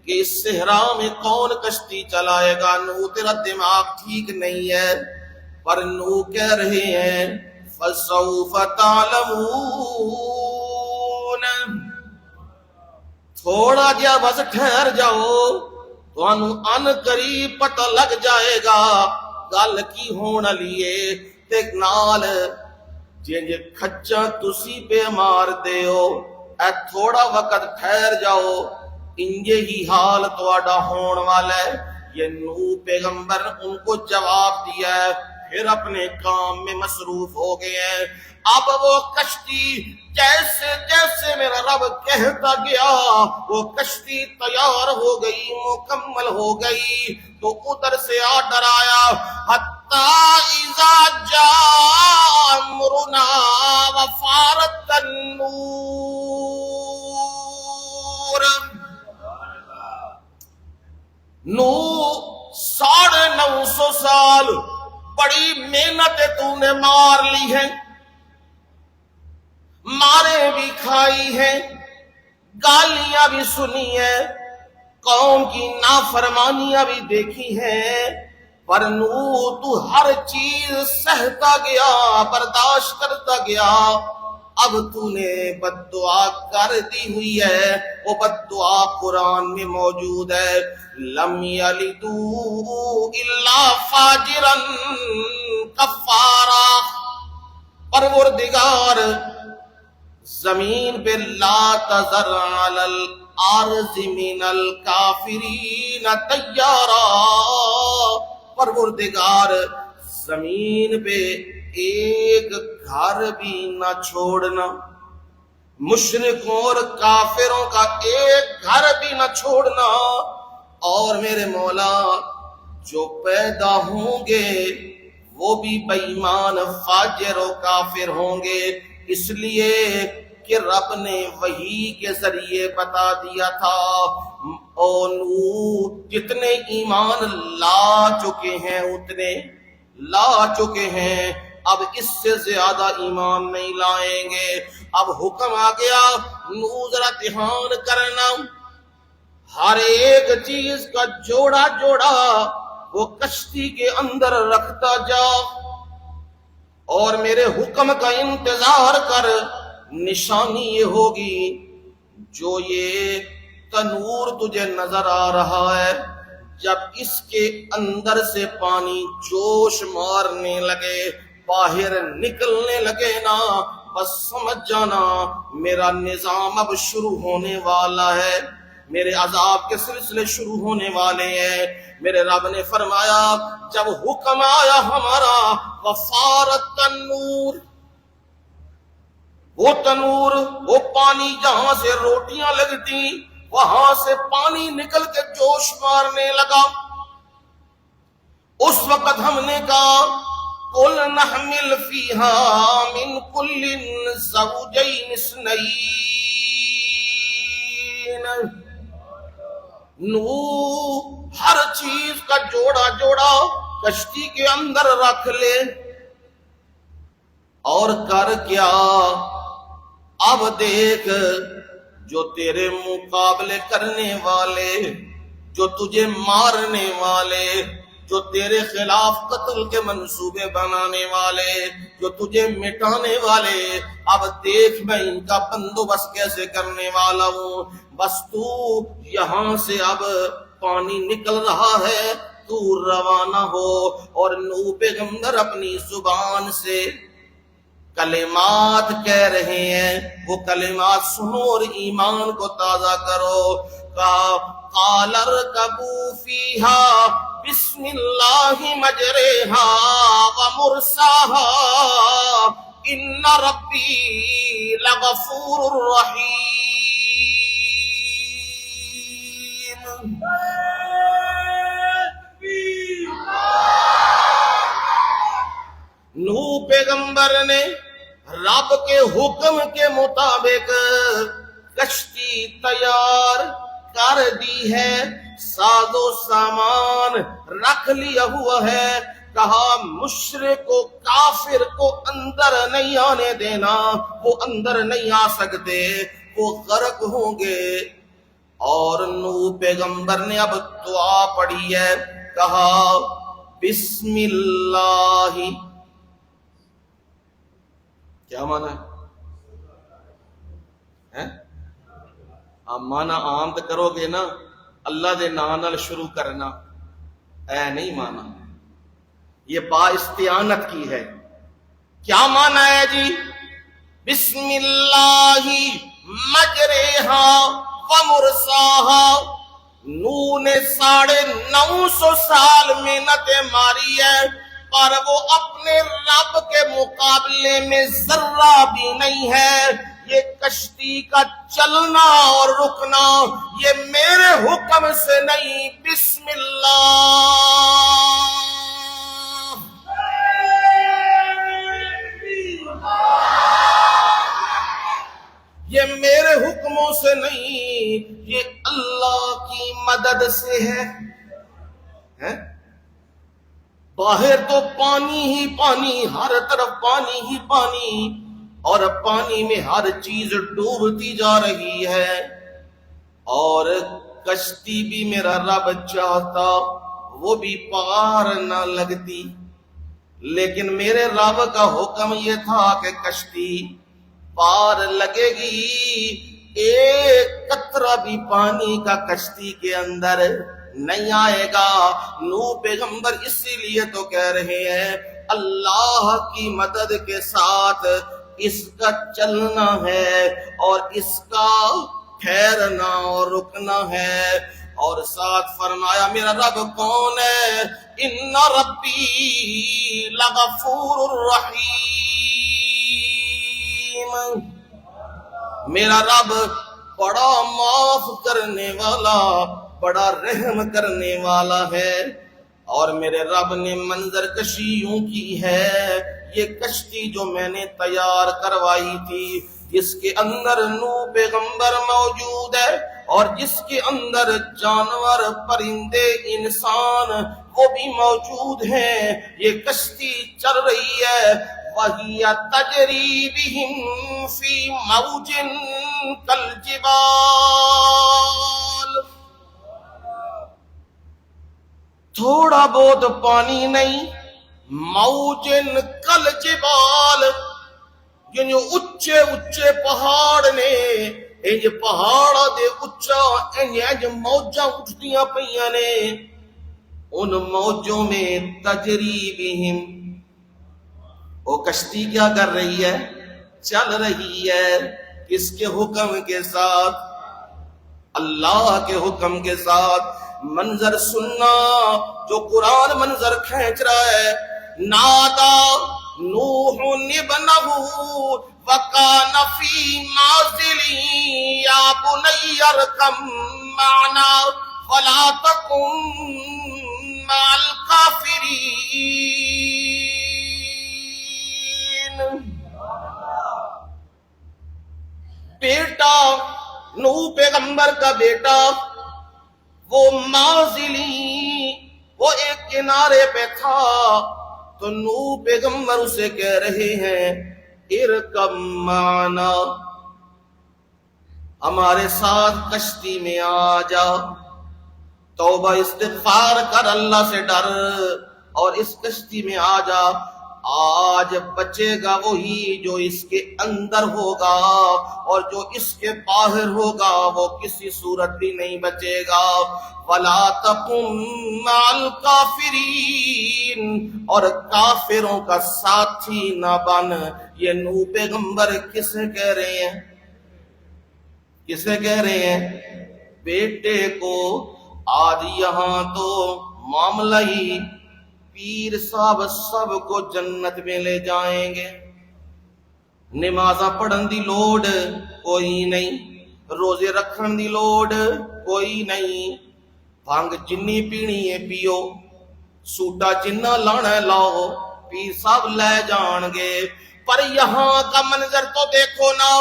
کہ اس صحرا میں کون کشتی چلائے گا۔ نوح تیرا دماغ ٹھیک نہیں ہے، پر نوح کہہ رہے ہیں فَسَوْفَ تَعْلَمُونَ، تھوڑا جا بس ٹھہر جاؤ، تو ان قریب پتہ لگ جائے گا گل کی ہونا لیے تے نال جنج کھچا تسی پہ مار دے ہو، اے تھوڑا وقت ٹھہر جاؤ، انجے ہی حال تواڈا ہون والا ہے۔ یہ نوح پیغمبر ان کو جواب دیا ہے، پھر اپنے کام میں مصروف ہو گئے ہیں۔ اب وہ کشتی جیسے جیسے میرا رب کہتا گیا وہ کشتی تیار ہو گئی، مکمل ہو گئی، تو ادھر سے آرڈر آیا حتی اذا جاء امرنا وفارت النور، نوح 950 سال بڑی محنت تو نے مار لی ہے، مارے بھی کھائی ہیں، گالیاں بھی سنی ہیں، قوم کی نافرمانیاں بھی دیکھی ہیں، پر نوح تو ہر چیز سہتا گیا، برداشت کرتا گیا۔ اب تو نے بد دعا کر دی ہوئی ہے، وہ بد دعا قرآن میں موجود ہے، لم یلدوا الا فاجرا کفارا، پروردگار زمین پہ لا تذر علی الارض من الکافرین دیارا، پروردگار زمین پہ ایک گھر بھی نہ چھوڑنا، مشرکوں اور کافروں کا ایک گھر بھی نہ چھوڑنا، اور میرے مولا جو پیدا ہوں گے وہ بھی بے ایمان فاجر و کافر ہوں گے، اس لیے کہ رب نے وحی کے ذریعے بتا دیا تھا او نوح جتنے ایمان لا چکے ہیں اتنے لا چکے ہیں، اب اس سے زیادہ ایمان نہیں لائیں گے۔ اب حکم آ گیا نوح ذرا دھیان کرنا، ہر ایک چیز کا جوڑا جوڑا وہ کشتی کے اندر رکھتا جا اور میرے حکم کا انتظار کر، نشانی یہ ہوگی جو یہ تنور تجھے نظر آ رہا ہے، جب اس کے اندر سے پانی جوش مارنے لگے، باہر نکلنے لگے نا، بس سمجھ جانا میرا نظام اب شروع ہونے والا ہے، میرے عذاب کے سلسلے شروع ہونے والے ہیں۔ میرے رب نے فرمایا جب حکم آیا ہمارا وفارت تنور، وہ تنور وہ پانی جہاں سے روٹیاں لگتی وہاں سے پانی نکل کے جوش مارنے لگا، اس وقت ہم نے کہا قُلْ نَحْمِلْ فِيهَا مِنْ كُلٍّ زَوْجَيْنِ اثْنَيْنِ، نوح ہر چیز کا جوڑا جوڑا کشتی کے اندر رکھ لے، اور کر کیا اب دیکھ جو تیرے مقابلے کرنے والے، جو تجھے مارنے والے، جو تیرے خلاف قتل کے منصوبے بنانے والے، جو تجھے مٹانے والے، اب دیکھ میں ان کا بندوبست کیسے کرنے والا ہوں۔ بس تو یہاں سے اب پانی نکل رہا ہے، تو روانہ ہو، اور نوح پیغمبر اپنی زبان سے کلمات کہہ رہے ہیں، وہ کلمات سنو اور ایمان کو تازہ کرو۔ کہا قال ارکبوا فیہا بسم اللہ مجریہا ومرساہا ان ربی لغفور رحیم۔ نوح پیغمبر نے رب کے حکم کے مطابق کشتی تیار کر دی ہے، ساز و سامان رکھ لیا ہوا ہے، کہا مشرک کو کافر کو اندر نہیں آنے دینا، وہ اندر نہیں آ سکتے، وہ غرق ہوں گے۔ اور نوح پیغمبر نے اب دعا پڑھی ہے، کہا بسم اللہ۔ کیا مانا ہے؟ آپ مانا عام تو کرو گے نا، اللہ دے نام نال شروع کرنا اے نہیں مانا، یہ با استعانت کی ہے۔ کیا مانا ہے جی؟ بسم اللہ مجریہا ومرساہا۔ نوح نے 950 سال محنتیں ماری ہے، پر وہ اپنے رب کے مقابلے میں ذرہ بھی نہیں ہے۔ یہ کشتی کا چلنا اور رکنا یہ میرے حکم سے نہیں، بسم اللہ، یہ میرے حکموں سے نہیں، یہ اللہ کی مدد سے ہے۔ باہر تو پانی ہی پانی، ہر طرف پانی ہی پانی، اور پانی میں ہر چیز ڈوبتی جا رہی ہے، اور کشتی بھی میرا رب چاہتا وہ بھی پار نہ لگتی، لیکن میرے رب کا حکم یہ تھا کہ کشتی پار لگے گی، ایک قطرہ بھی پانی کا کشتی کے اندر نہیں آئے گا۔ نوح پیغمبر اسی لیے تو کہہ رہے ہیں اللہ کی مدد کے ساتھ اس کا چلنا ہے اور اس کا ٹھہرنا اور رکنا ہے۔ اور ساتھ فرمایا میرا رب کون ہے؟ ان ربی لغفور رحیم، میرا رب بڑا معاف کرنے والا، بڑا رحم کرنے والا ہے۔ اور میرے رب نے منظر کشی یوں کی ہے، یہ کشتی جو میں نے تیار کروائی تھی، جس کے اندر نوح پیغمبر موجود ہے اور جس کے اندر جانور پرندے انسان وہ بھی موجود ہیں، یہ کشتی چل رہی ہے، وَهِيَ تَجْرِي بِهِمْ فِي مَوْجٍ كَالْجِبَالِ۔ تھوڑا بہت پانی نہیں، موجن کل جبال، یعنی اچھے اچھے پہاڑ نے، انج پہاڑا دے اچھا انج موجاں اٹھدیاں پئیاں نے، ان موجوں میں تجری بہم، وہ کشتی کیا کر رہی ہے؟ چل رہی ہے، کس کے حکم کے ساتھ؟ اللہ کے حکم کے ساتھ۔ منظر سننا جو قرآن منظر کھینچ رہا ہے، نادا نوح ابنہ وکان فی معزل یا بنی ارکم معنا ولا تکن مع الکافرین۔ بیٹا نوح پیغمبر کا بیٹا وہ معزلی، وہ ایک کنارے پہ تھا، تو نوح پیغمبر اسے کہہ رہے ہیں ارکب معنا، ہمارے ساتھ کشتی میں آ جا، توبہ استغفار کر، اللہ سے ڈر اور اس کشتی میں آ جا۔ آج بچے گا وہی جو اس کے اندر ہوگا، اور جو اس کے باہر ہوگا وہ کسی صورت بھی نہیں بچے گا۔ وَلَا تَكُن مَّعَ الْكَافِرِينَ، اور کافروں کا ساتھی نہ بن۔ یہ نوح پیغمبر کسے کہہ رہے ہیں؟ کسے کہہ رہے ہیں؟ بیٹے کو۔ آج یہاں تو معاملہ ہی پیر صاحب سب کو جنت میں لے جائیں گے. نمازاں پڑھن دی لوڑ کوئی نہیں، روزے رکھن دی لوڑ کوئی نہیں، بھنگ جنی پینی ہے پیو، سوٹا جنہ لانا ہے لاؤ، پیر صاحب لے جان گے. پر یہاں کا منظر تو دیکھو نا،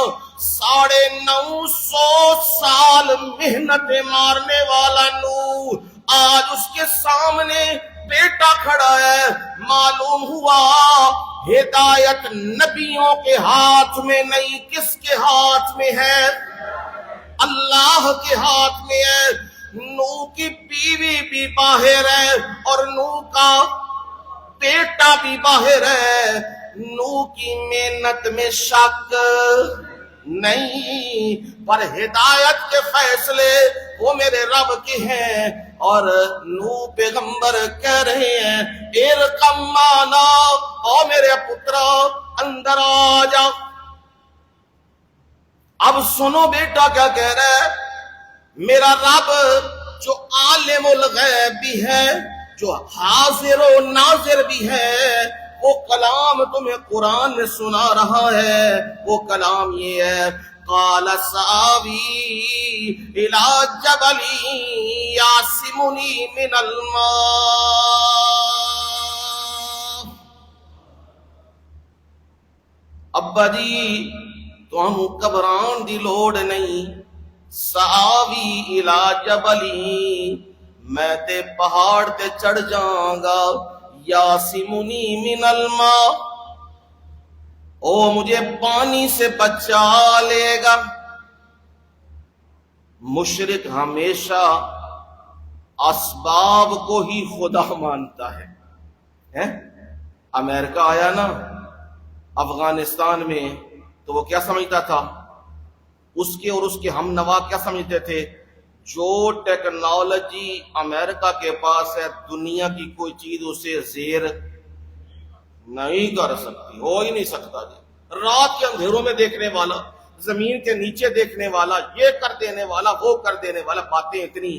950 سال محنت مارنے والا نور آج اس کے سامنے بیٹا کھڑا ہے. معلوم ہوا ہدایت نبیوں کے ہاتھ میں نہیں، کس کے ہاتھ میں ہے؟ اللہ کے ہاتھ میں ہے. نوح کی بیوی بھی باہر ہے اور نوح کا بیٹا بھی باہر ہے. نوح کی محنت میں شک نہیں، پر ہدایت کے فیصلے وہ میرے رب کے ہیں. اور نوح پیغمبر کہہ رہے ہیں ارکم معنا، او میرے پترا اندر آ جا. اب سنو بیٹا کیا کہہ رہا ہے. میرا رب جو عالم الغیب بھی ہے، جو حاضر و ناظر بھی ہے، وہ کلام تمہیں قرآن میں سنا رہا ہے. وہ کلام یہ ہے قال سآوی الی جبل یعصمنی من الماء. ابا جی تمہیں گھبران دی لوڑ نہیں. سآوی الی جبل، میں تے پہاڑ تے چڑھ جاؤں گا. یاسمنی من الماء، او مجھے پانی سے بچا لے گا. مشرک ہمیشہ اسباب کو ہی خدا مانتا ہے. امریکہ آیا نا افغانستان میں تو وہ کیا سمجھتا تھا؟ اس کے اور اس کے ہم نوا کیا سمجھتے تھے؟ جو ٹیکنالوجی امریکہ کے پاس ہے دنیا کی کوئی چیز اسے زیر نہیں کر سکتی، ہو ہی نہیں سکتا. جی رات کے اندھیروں میں دیکھنے والا، زمین کے نیچے دیکھنے والا، یہ کر دینے والا، وہ کر دینے والا، باتیں اتنی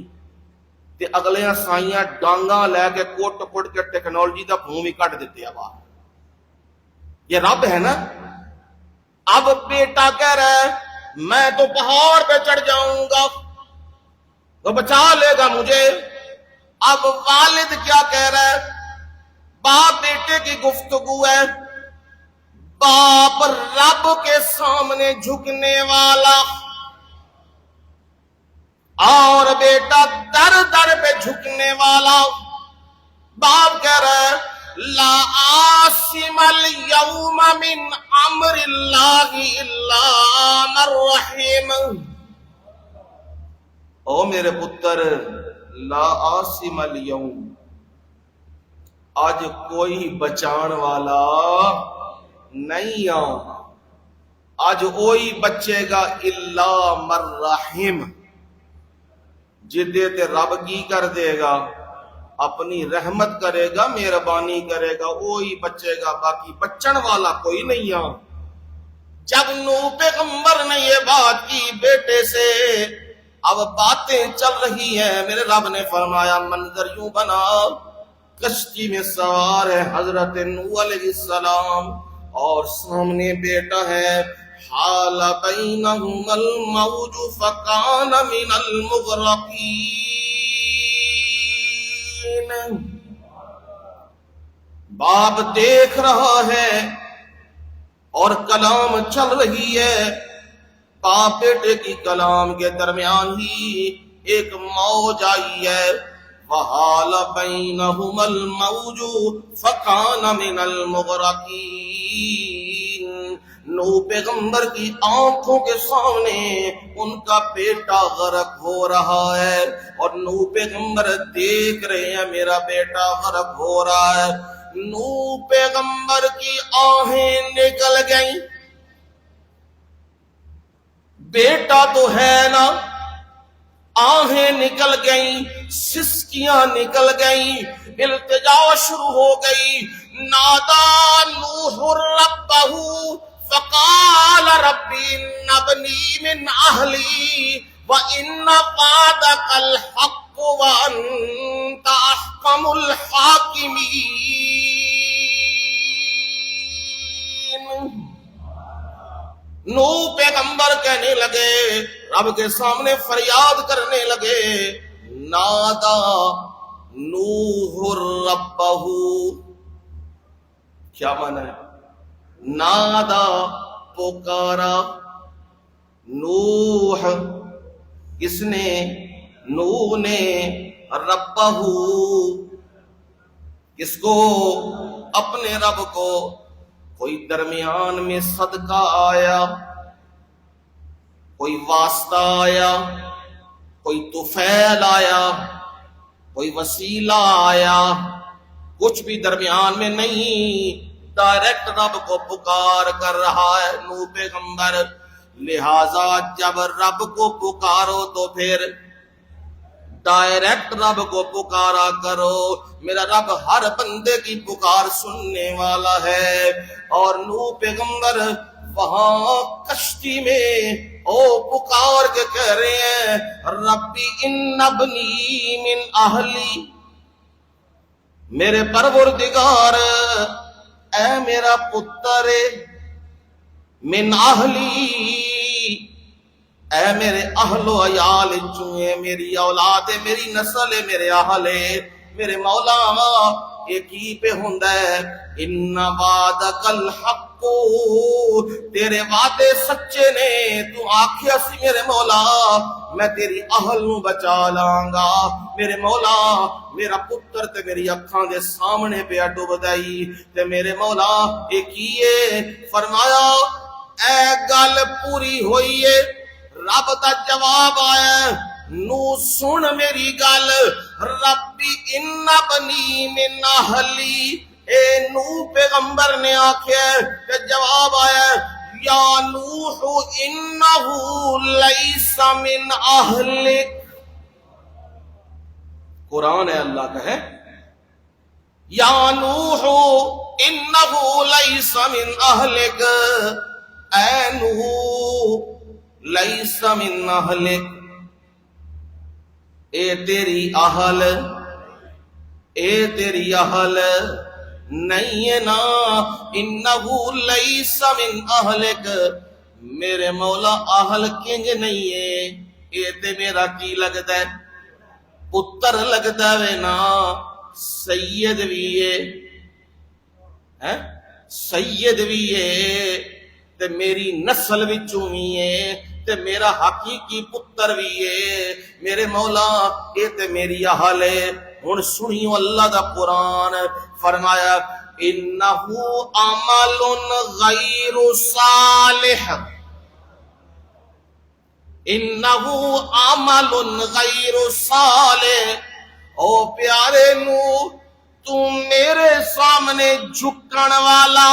تے اگلے سائیاں ڈانگاں لے کے کوٹ کوٹ کے ٹیکنالوجی کا بھون بھی کٹ دیتے ہیں. یہ رب ہے نا. اب بیٹا کہہ رہا ہے میں تو پہاڑ پہ چڑھ جاؤں گا، وہ بچا لے گا مجھے. اب والد کیا کہہ رہا ہے؟ باپ بیٹے کی گفتگو ہے. باپ رب کے سامنے جھکنے والا اور بیٹا در در پہ جھکنے والا. باپ کہہ رہا ہے لا عاصم اليوم من امر اللہ الا من رحم. او میرے پتر لا عاصم اليوم، آج کوئی بچان والا نہیں. آج وہی بچے گا الا من رحم، جدے تے رب کی کر دے گا، اپنی رحمت کرے گا، مہربانی کرے گا، وہی بچے گا، باقی بچن والا کوئی نہیں. جب نوح پیغمبر نے یہ بات کی بیٹے سے، اب باتیں چل رہی ہیں. میرے رب نے فرمایا منظر یوں بنا، کشتی میں سوار ہے حضرت نوح علیہ السلام اور سامنے بیٹا ہے. حال بینہم الموج فکان من المغرقین. باپ دیکھ رہا ہے اور کلام چل رہی ہے. باپ بیٹے کی کلام کے درمیان ہی ایک موج آئی ہے. وحال بینہم الموج فکان من المغرقین. نوح پیغمبر کی آنکھوں کے سامنے ان کا بیٹا غرق ہو رہا ہے اور نوح پیغمبر دیکھ رہے ہیں میرا بیٹا غرق ہو رہا ہے. نوح پیغمبر کی آہیں نکل گئیں. بیٹا تو ہے نا، آہیں نکل گئیں، سسکیاں نکل گئیں، التجا شروع ہو گئی. نادا نوح ربہ فقال ربی ابنی من اہلی وان وعدک الحق وانت احکم الحاکمین. نو پیغمبر کہنے لگے، رب کے سامنے فریاد کرنے لگے، نادا نوح ربہ. کیا مانا ہے؟ نادا پکارا نوح، کس نے؟ نوح نے، ربہ کس کو؟ اپنے رب کو. کوئی درمیان میں صدقہ آیا، کوئی واسطہ آیا، کوئی طفیل آیا، کوئی وسیلہ آیا، کچھ بھی درمیان میں نہیں، ڈائریکٹ رب کو پکار کر رہا ہے نوح پیغمبر. لہذا جب رب کو پکارو تو پھر ڈائریکٹ رب کو پکارا کرو. میرا رب ہر بندے کی پکار سننے والا ہے. اور نوح پیغمبر وہاں کشتی میں پکار کے کہہ رہے ہیں، ربی ان ابنی من اہلی، میرے پروردگار اے میرا پتر من اہلی، اے میرے اہل و عیال چوئے، میری اولاد ہے، میری نسل ہے، میرے اہل ہے. میرے مولا ایک ہی پہ ہوندا ہے، ان وعدک الحق، تیرے وعدے سچے نے. تو آکھیا سی میرے مولا میں تیری اہل نو بچا لاں گا. میرے مولا میرا پتر تے میری اکھاں دے سامنے پہ ڈوبدائی تے میرے مولا ایک ہی فرمایا اے گل پوری ہوئی ہے. رب دا جواب آیا، نو سن میری گل، ربی ان بنی من اہلی. اے نو پیغمبر نے آکھیا کہ جواب آیا، یا نوح انہو لیس من اہلک. قرآن ہے، اللہ کا ہے، یا نوح انہو لیس من اہلک، اے نوح لیس من اہلک، اے تیری اہل، اے تیری اہل نہیں ہے نا. انہو لیس من اہلک، میرے مولا اہل کنج نہیں ہے. اے تے میرا کی لگتا ہے؟ پتر لگتا ہے نا. سید بھی ہے، سید بھی ہے تے میری نسل وچوں بھی ہے تے میرا حقیقی پتر بھی ہے. میرے مولا اے تے میری اہل ہے. ہن سنیو اللہ دا قرآن، فرمایا انہو عمل غیر صالح، انہو عمل غیر صالح. او پیارے نو تو میرے سامنے جھکن والا،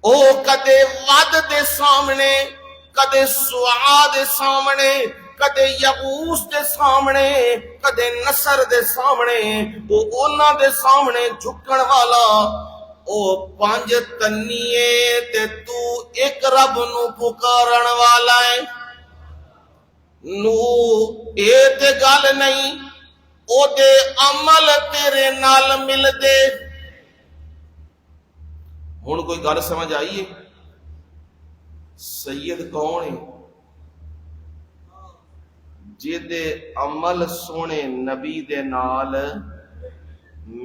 او کدے ود دے سامنے، کدے سعا دے سامنے، کدے یغوس دے سامنے، کدے نصر دے سامنے، او اونا دے سامنے جھکن والا. او پانچ تنیے تے تو ایک رب نو پکارن والا ہے. نو اے تے گل نہیں، او دے عمل تیرے نال مل دے. ہن کوئی گل سمجھ آئیے؟ سید کون ہے؟ جدے عمل سونے نبی دے نال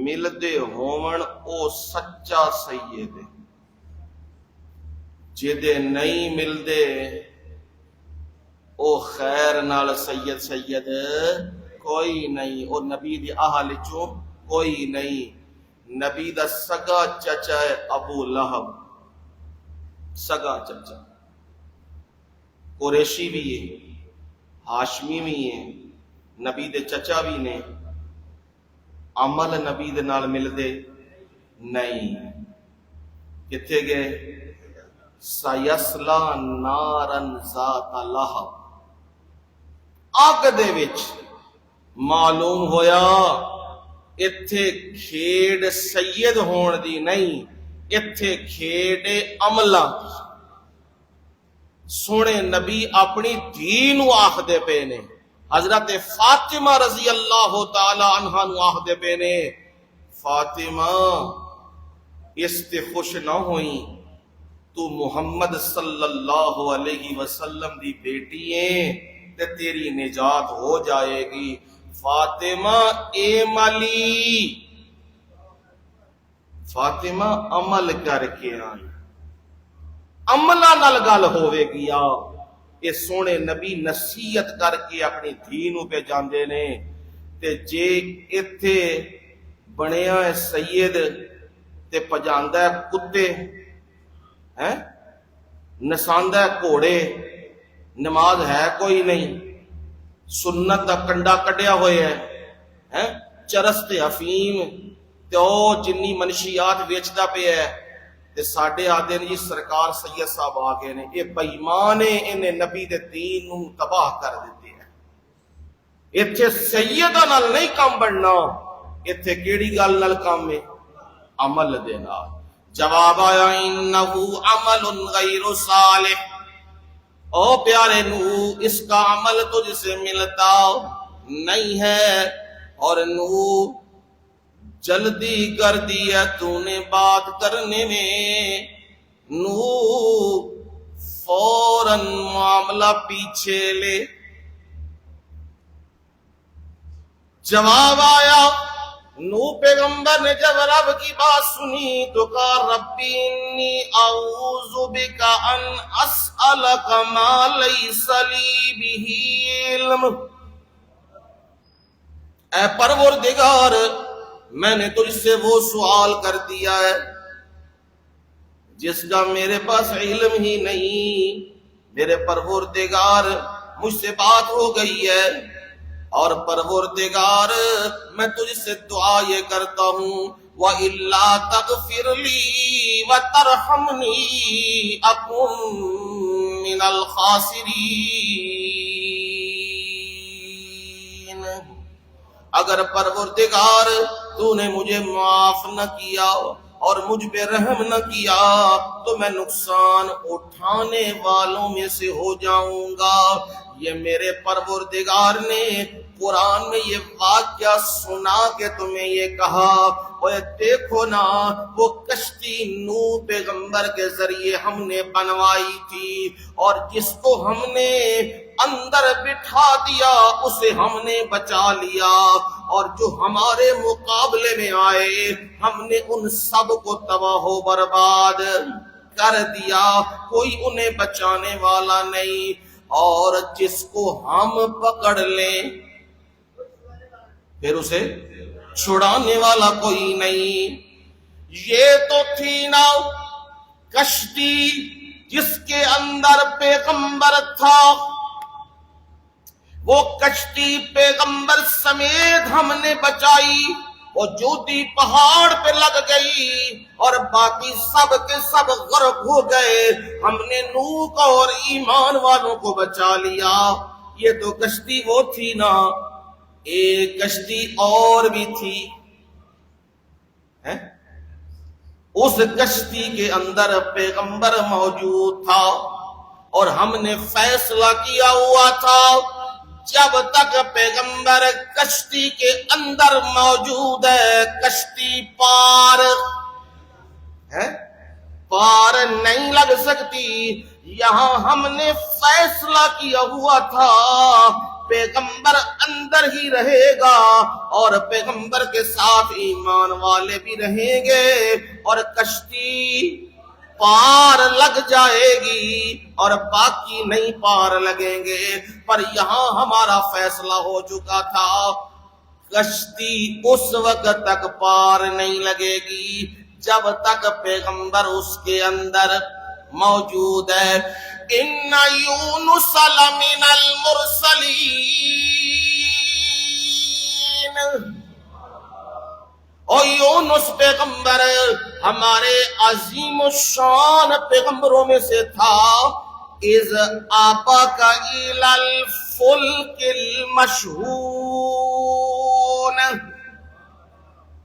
ملدے ہون او سچا سید ہے. جدے نہیں ملدے او خیر نال سید سید کوئی نہیں. او نبی دی اہل چوں کوئی نہیں. نبی دا سگا چچا ہے ابو لہب، سگا چچا. قریشی بھی ہے، ہاشمی بھی ہے، نبی دے چچا بھی نے. عمل نبی دے نال ملدے نہیں. کتھے گئے؟ سیسلا نارن ذات لہب، اگ دے وچ. معلوم ہویا اتھے کھیڑ سید ہون دی نہیں، اتھے کھیڑ عملہ. سونے نبی اپنی دین آخ دے پے نے، حضرت فاطمہ رضی اللہ تعالی عنہ نو آخدے پے نے فاطمہ اس تے خوش نہ ہوئی، تو محمد صلی اللہ علیہ وسلم دی بیٹی ہے تے تیری نجات ہو جائے گی۔ فاطمہ ملی، فاطمہ عمل کر کے آئی، عملہ نال گل ہوے گی۔ یہ سونے نبی نصیحت کر کے اپنی دھی نو پہ جاندے نے، تے جے ایتھے بنیا ہے سید تے پجاندا ہے کتے، نساندا ہے گھوڑے، نماز ہے کوئی نہیں، سنت دا کنڈا کڈیا ہوئے ہے، چرس تے افیم تے او جنی منشیات ویچدا پیا ہے، تے ساڈے آدھے نے جی سرکار سید صاحب آ گئے نے، یہ بے ایمان نے انہیں نبی دے دین نو تباہ کر دیتے ہیں۔ ایتھے سیدہ نال نہیں کام بننا، ایتھے کیڑی گل نال کام ہے؟ عمل دے نال۔ جواب آیا انہو عمل غیر صالح، او پیارے نو اس کا عمل تجھ سے ملتا نہیں ہے، اور نو جلدی کر دیا تو نے بات کرنے میں، نو فوراً معاملہ پیچھے لے۔ جواب آیا نو پیغمبر نے جب رب کی بات سنی تو کہا ربی انی اعوذ بک ان اسألک ما لیس لی بہ علم، اے پروردگار میں نے تجھ سے وہ سوال کر دیا ہے جس کا میرے پاس علم ہی نہیں۔ میرے پروردگار مجھ سے بات ہو گئی ہے، اور پروردگار میں تجھ سے دعا یہ کرتا ہوں وَإِلَّا تَغْفِرْ لِي وَتَرْحَمْنِي أَكُن مِّنَ الْخَاسِرِينَ، اگر پروردگار تو نے مجھے معاف نہ کیا اور مجھ پہ رحم نہ کیا تو میں نقصان اٹھانے والوں میں سے ہو جاؤں گا۔ یہ میرے پروردگار نے قرآن میں یہ واقعہ سنا کے تمہیں یہ کہا، اور دیکھو نا وہ کشتی نوح پیغمبر کے ذریعے ہم نے بنوائی تھی، اور جس کو ہم نے اندر بٹھا دیا اسے ہم نے بچا لیا، اور جو ہمارے مقابلے میں آئے ہم نے ان سب کو تباہ و برباد کر دیا، کوئی انہیں بچانے والا نہیں، اور جس کو ہم پکڑ لیں پھر اسے چھڑانے والا کوئی نہیں۔ یہ تو تھی نا کشتی جس کے اندر پیغمبر تھا، وہ کشتی پیغمبر سمیت ہم نے بچائی، وہ جودی پہاڑ پہ لگ گئی اور باقی سب کے سب غرق ہو گئے، ہم نے نوح کو اور ایمان والوں کو بچا لیا۔ یہ تو کشتی وہ تھی نا، ایک کشتی اور بھی تھی، اس کشتی کے اندر پیغمبر موجود تھا، اور ہم نے فیصلہ کیا ہوا تھا جب تک پیغمبر کشتی کے اندر موجود ہے کشتی پار نہیں لگ سکتی۔ یہاں ہم نے فیصلہ کیا ہوا تھا پیغمبر اندر ہی رہے گا، اور پیغمبر کے ساتھ ایمان والے بھی رہیں گے، اور کشتی پار لگ جائے گی اور باقی نہیں پار لگیں گے۔ پر یہاں ہمارا فیصلہ ہو چکا تھا کشتی اس وقت تک پار نہیں لگے گی جب تک پیغمبر اس کے اندر موجود ہے۔ ان یونس لمن المرسلین، اور یونس پیغمبر ہمارے عظیم الشان پیغمبروں میں سے تھا۔ اذ آباک الی الفلک المشحون،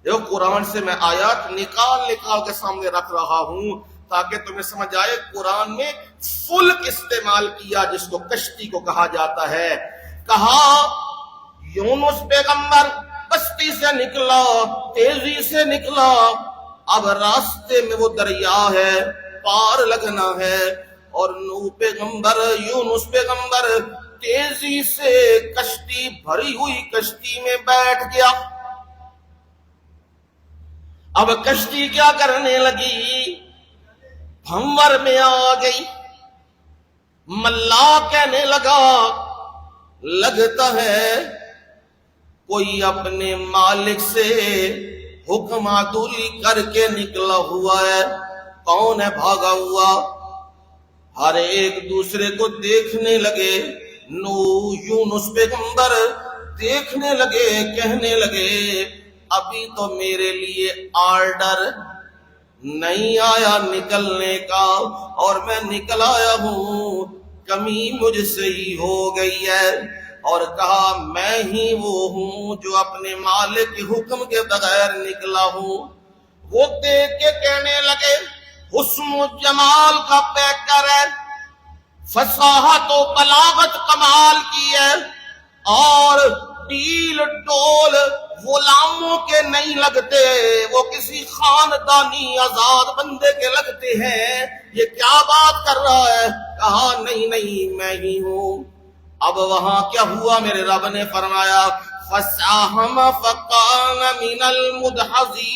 جو قرآن سے میں آیات نکال کے سامنے رکھ رہا ہوں تاکہ تمہیں سمجھ آئے قرآن میں فلک استعمال کیا جس کو کشتی کو کہا جاتا ہے۔ کہا یونس پیغمبر بستی سے نکلا، تیزی سے نکلا، اب راستے میں وہ دریا ہے، پار لگنا ہے، اور نوح پیغمبر، یونس پیغمبر تیزی سے کشتی، بھری ہوئی کشتی میں بیٹھ گیا۔ اب کشتی کیا کرنے لگی؟ بھنور میں آ گئی۔ ملا کہنے لگا لگتا ہے کوئی اپنے مالک سے حکم عدولی کر کے نکلا ہوا ہے، کون ہے بھاگا ہوا؟ ہر ایک دوسرے کو دیکھنے لگے، نوح یونس پیغمبر دیکھنے لگے، کہنے لگے ابھی تو میرے لیے آرڈر نہیں آیا نکلنے کا، اور میں نکل آیا ہوں، کمی مجھ سے ہی ہو گئی ہے۔ اور کہا میں ہی وہ ہوں جو اپنے مالک کے حکم کے بغیر نکلا ہوں۔ وہ دیکھ کے کہنے لگے حسن و جمال کا پیکر ہے، فصاحت و بلاغت کمال کی ہے، اور ڈیل ڈول غلاموں کے نہیں لگتے، وہ کسی خاندانی آزاد بندے کے لگتے ہیں، یہ کیا بات کر رہا ہے؟ کہا نہیں میں ہی ہوں۔ اب وہاں کیا ہوا؟ میرے رب نے فرمایا فَسَاهَمَ فَكَانَ مِنَ الْمُدْحَضِينَ،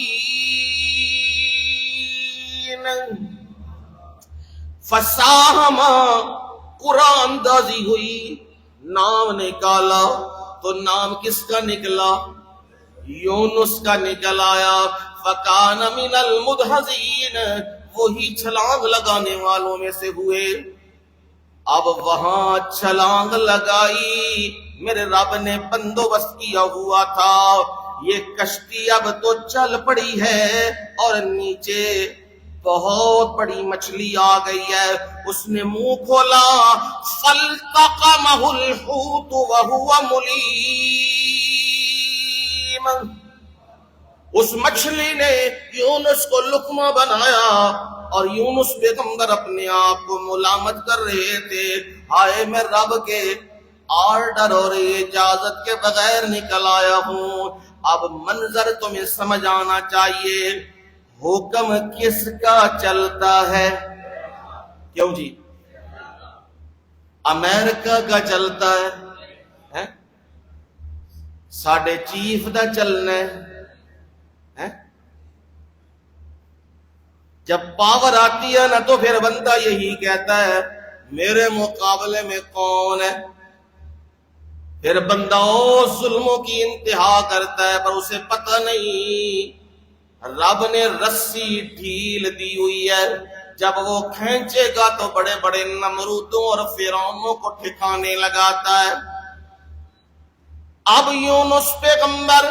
فَسَاهَمَ قرآن اندازی ہوئی، نام نکالا تو نام کس کا نکلا؟ یونس کا نکل آیا۔ فَكَانَ مِنَ الْمُدْحَضِينَ، وہی چھلانگ لگانے والوں میں سے ہوئے۔ اب وہاں چھلانگ لگائی، میرے رب نے بندوبست کیا ہوا تھا، یہ کشتی اب تو چل پڑی ہے، اور نیچے بہت بڑی مچھلی آ گئی ہے۔ اس نے منہ کھولا، فَالْتَقَمَهُ الْحُوتُ وَهُوَ مُلِيمٌ، اس مچھلی نے یونس کو لقمہ بنایا، اور یونس پیغمبر اپنے آپ کو ملامت کر رہے تھے، ہائے میں رب کے آرڈر اور اجازت کے بغیر نکل آیا ہوں۔ اب منظر تمہیں سمجھ آنا چاہیے، حکم کس کا چلتا ہے؟ کیوں جی؟ امریکہ کا چلتا ہے، ساڈے چیف دا چلنا ہے۔ جب پاور آتی ہے نا تو پھر بندہ یہی کہتا ہے میرے مقابلے میں کون ہے، پھر بندہ ظلموں کی انتہا کرتا ہے، پر اسے پتہ نہیں رب نے رسی ڈھیل دی ہوئی ہے، جب وہ کھینچے گا تو بڑے بڑے نمرودوں اور فرعونوں کو ٹھکانے لگاتا ہے۔ اب یونس پیغمبر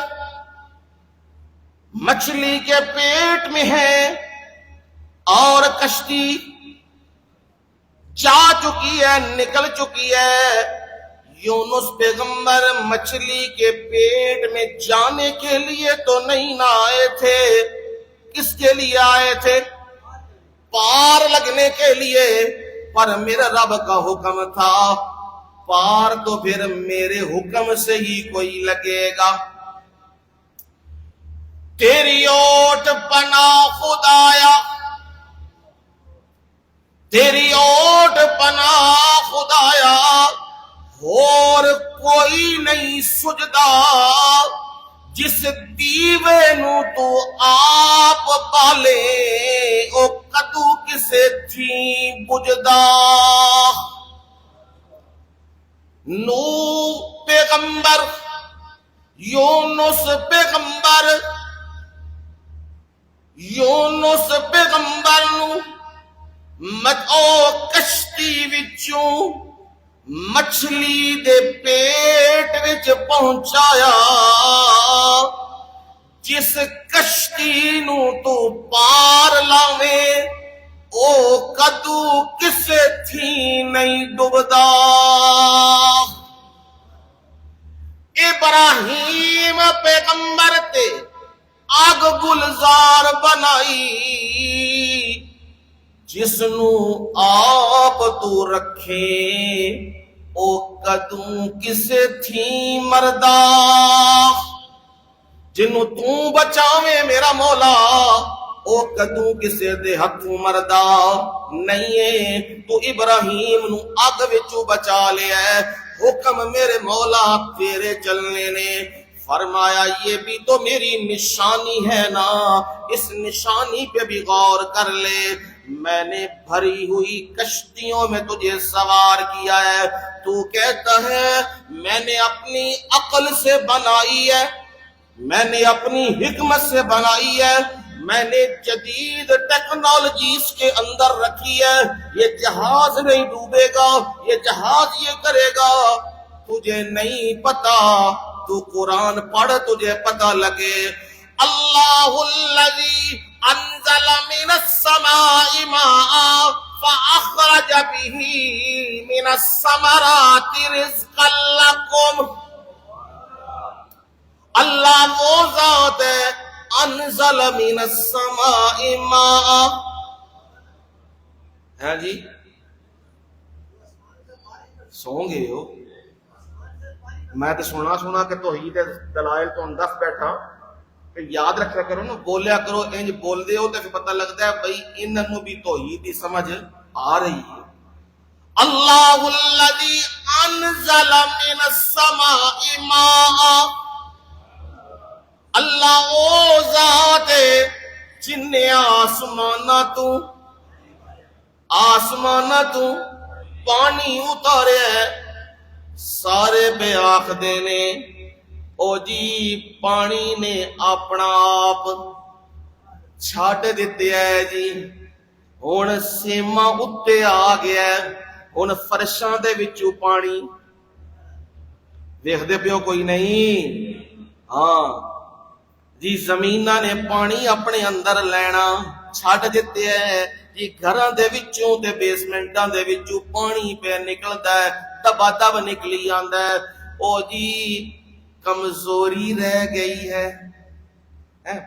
مچھلی کے پیٹ میں ہے، اور کشتی جا چکی ہے، نکل چکی ہے۔ یونس پیغمبر مچھلی کے پیٹ میں جانے کے لیے تو نہیں نہ آئے تھے، کس کے لیے آئے تھے؟ پار لگنے کے لیے، پر میرے رب کا حکم تھا پار تو پھر میرے حکم سے ہی کوئی لگے گا۔ تیری اوٹ پناہ خدایا، تیری اوٹ پناہ خدایا، اور کوئی نہیں سجدہ، جس دیوے نو تو آپ پالے، او کدو کسے تھی بجدا۔ نوح پیغمبر، یونس پیغمبر، یونس پیغمبر نو کشتی وچوں مچھلی دے پیٹ وچ پہنچایا، جس کشتی نو تو پار لاویں، او کدو کسے تھی نہیں ڈبدا۔ ابراہیم پیغمبر تے آگ گلزار بنائی، جس نو آپ تو رکھے او کدوں کسے تھی مردا جنوں تو بچاویں میرا مولا او کدوں کسے دے ہتھوں مردا نہیں ہے تو ابراہیم نو اگ وچوں بچا لیا ہے حکم میرے مولا تیرے چلنے نے فرمایا یہ بھی تو میری نشانی ہے نا اس نشانی پہ بھی غور کر لے میں نے بھری ہوئی کشتیوں میں تجھے سوار کیا ہے تو کہتا ہے میں نے اپنی عقل سے بنائی ہے میں نے اپنی حکمت سے بنائی ہے میں نے جدید ٹیکنالوجی اس کے اندر رکھی ہے یہ جہاز نہیں ڈوبے گا یہ جہاز یہ کرے گا تجھے نہیں پتا تو قرآن پڑھ تجھے پتہ لگے اللہ الذی انزل من السماء ماء فاخرج به من الثمرات رزقا لکم اللہ وہ ذات ہے انزل من السماء ماء ہے جی سو گے ہو میں تو سنا کہ توحید دلائل تو دس بیٹھا کہ یاد رکھا کرو نا بولیا کرو انج بول دے ہو تو پھر پتہ لگتا ہے بھئی انہوں بھی توحید ہی سمجھ آ رہی ہے اللہ الذی انزل من السماء ماء اللہ وہ ذات ہے جن نے آسمانہ تو پانی اتارے ہے سارے بے آخ دینے او جی پانی نے اپنا آپ چھاٹ دیتے ہے جی ہن سیما اتے آ گیا ہے ہن فرشاں دے وچوں پانی دیکھ دے پیو کوئی نہیں ہاں جی زمینہ نے پانی اپنے اندر لینا چھٹ دیتے ہیں جی گھراں دے وچوں تے بیسمنٹاں دے وچوں پانی پہ نکلدا ہے دبا دب نکلی آندا ہے او جی کمزوری رہ گئی ہے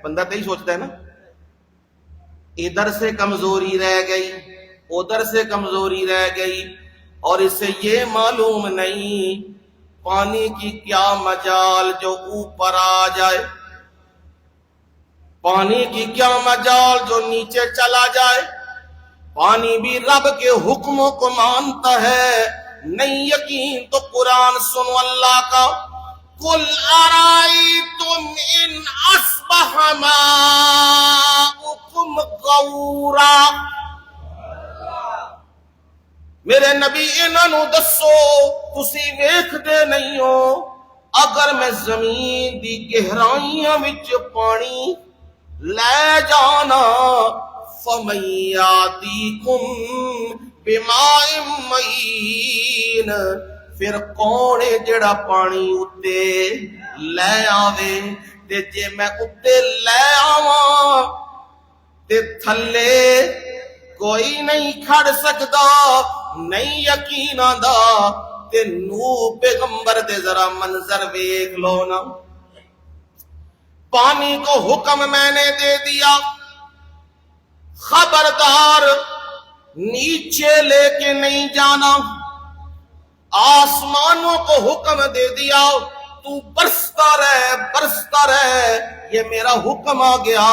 بندہ تو ہی سوچتا ہے نا ادھر سے کمزوری رہ گئی ادھر سے کمزوری رہ گئی اور اسے یہ معلوم نہیں پانی کی کیا مجال جو اوپر آ جائے پانی کی کیا مجال جو نیچے چلا جائے پانی بھی رب کے حکموں کو مانتا ہے نہیں یقین تو قرآن سنو اللہ کا قل ارائیتم ان اصبح ماؤکم غورا میرے نبی انہوں دسو تسی ویکھ دے نہیں ہو اگر میں زمین دی گہرائیاں وچ پانی لے جانا فَمَن يَأْتِيكُم بِمَاءٍ مَّعِينٍ پھر کون ہے جڑا پانی اتے لے آوے تے جے میں اتے لے آواں تے تھلے کوئی نہیں کھڑ سکدا نہیں یقین آندا تے نوح پیغمبر دے ذرا منظر ویکھ لو نا پانی کو حکم میں نے دے دیا خبردار نیچے لے کے نہیں جانا آسمانوں کو حکم دے دیا تو برستا رہ یہ میرا حکم آ گیا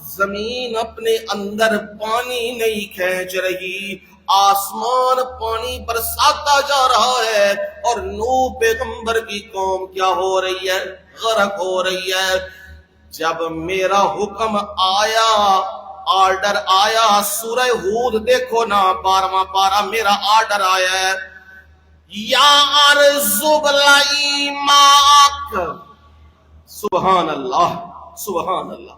زمین اپنے اندر پانی نہیں کھینچ رہی آسمان پانی برساتا جا رہا ہے اور نوح پیغمبر کی قوم کیا ہو رہی ہے غرق ہو رہی ہے جب میرا حکم آیا آرڈر آیا سورہ ہود دیکھو نا 12واں پارہ میرا آرڈر آیا ہے یا ارض ابلعی ماءک سبحان اللہ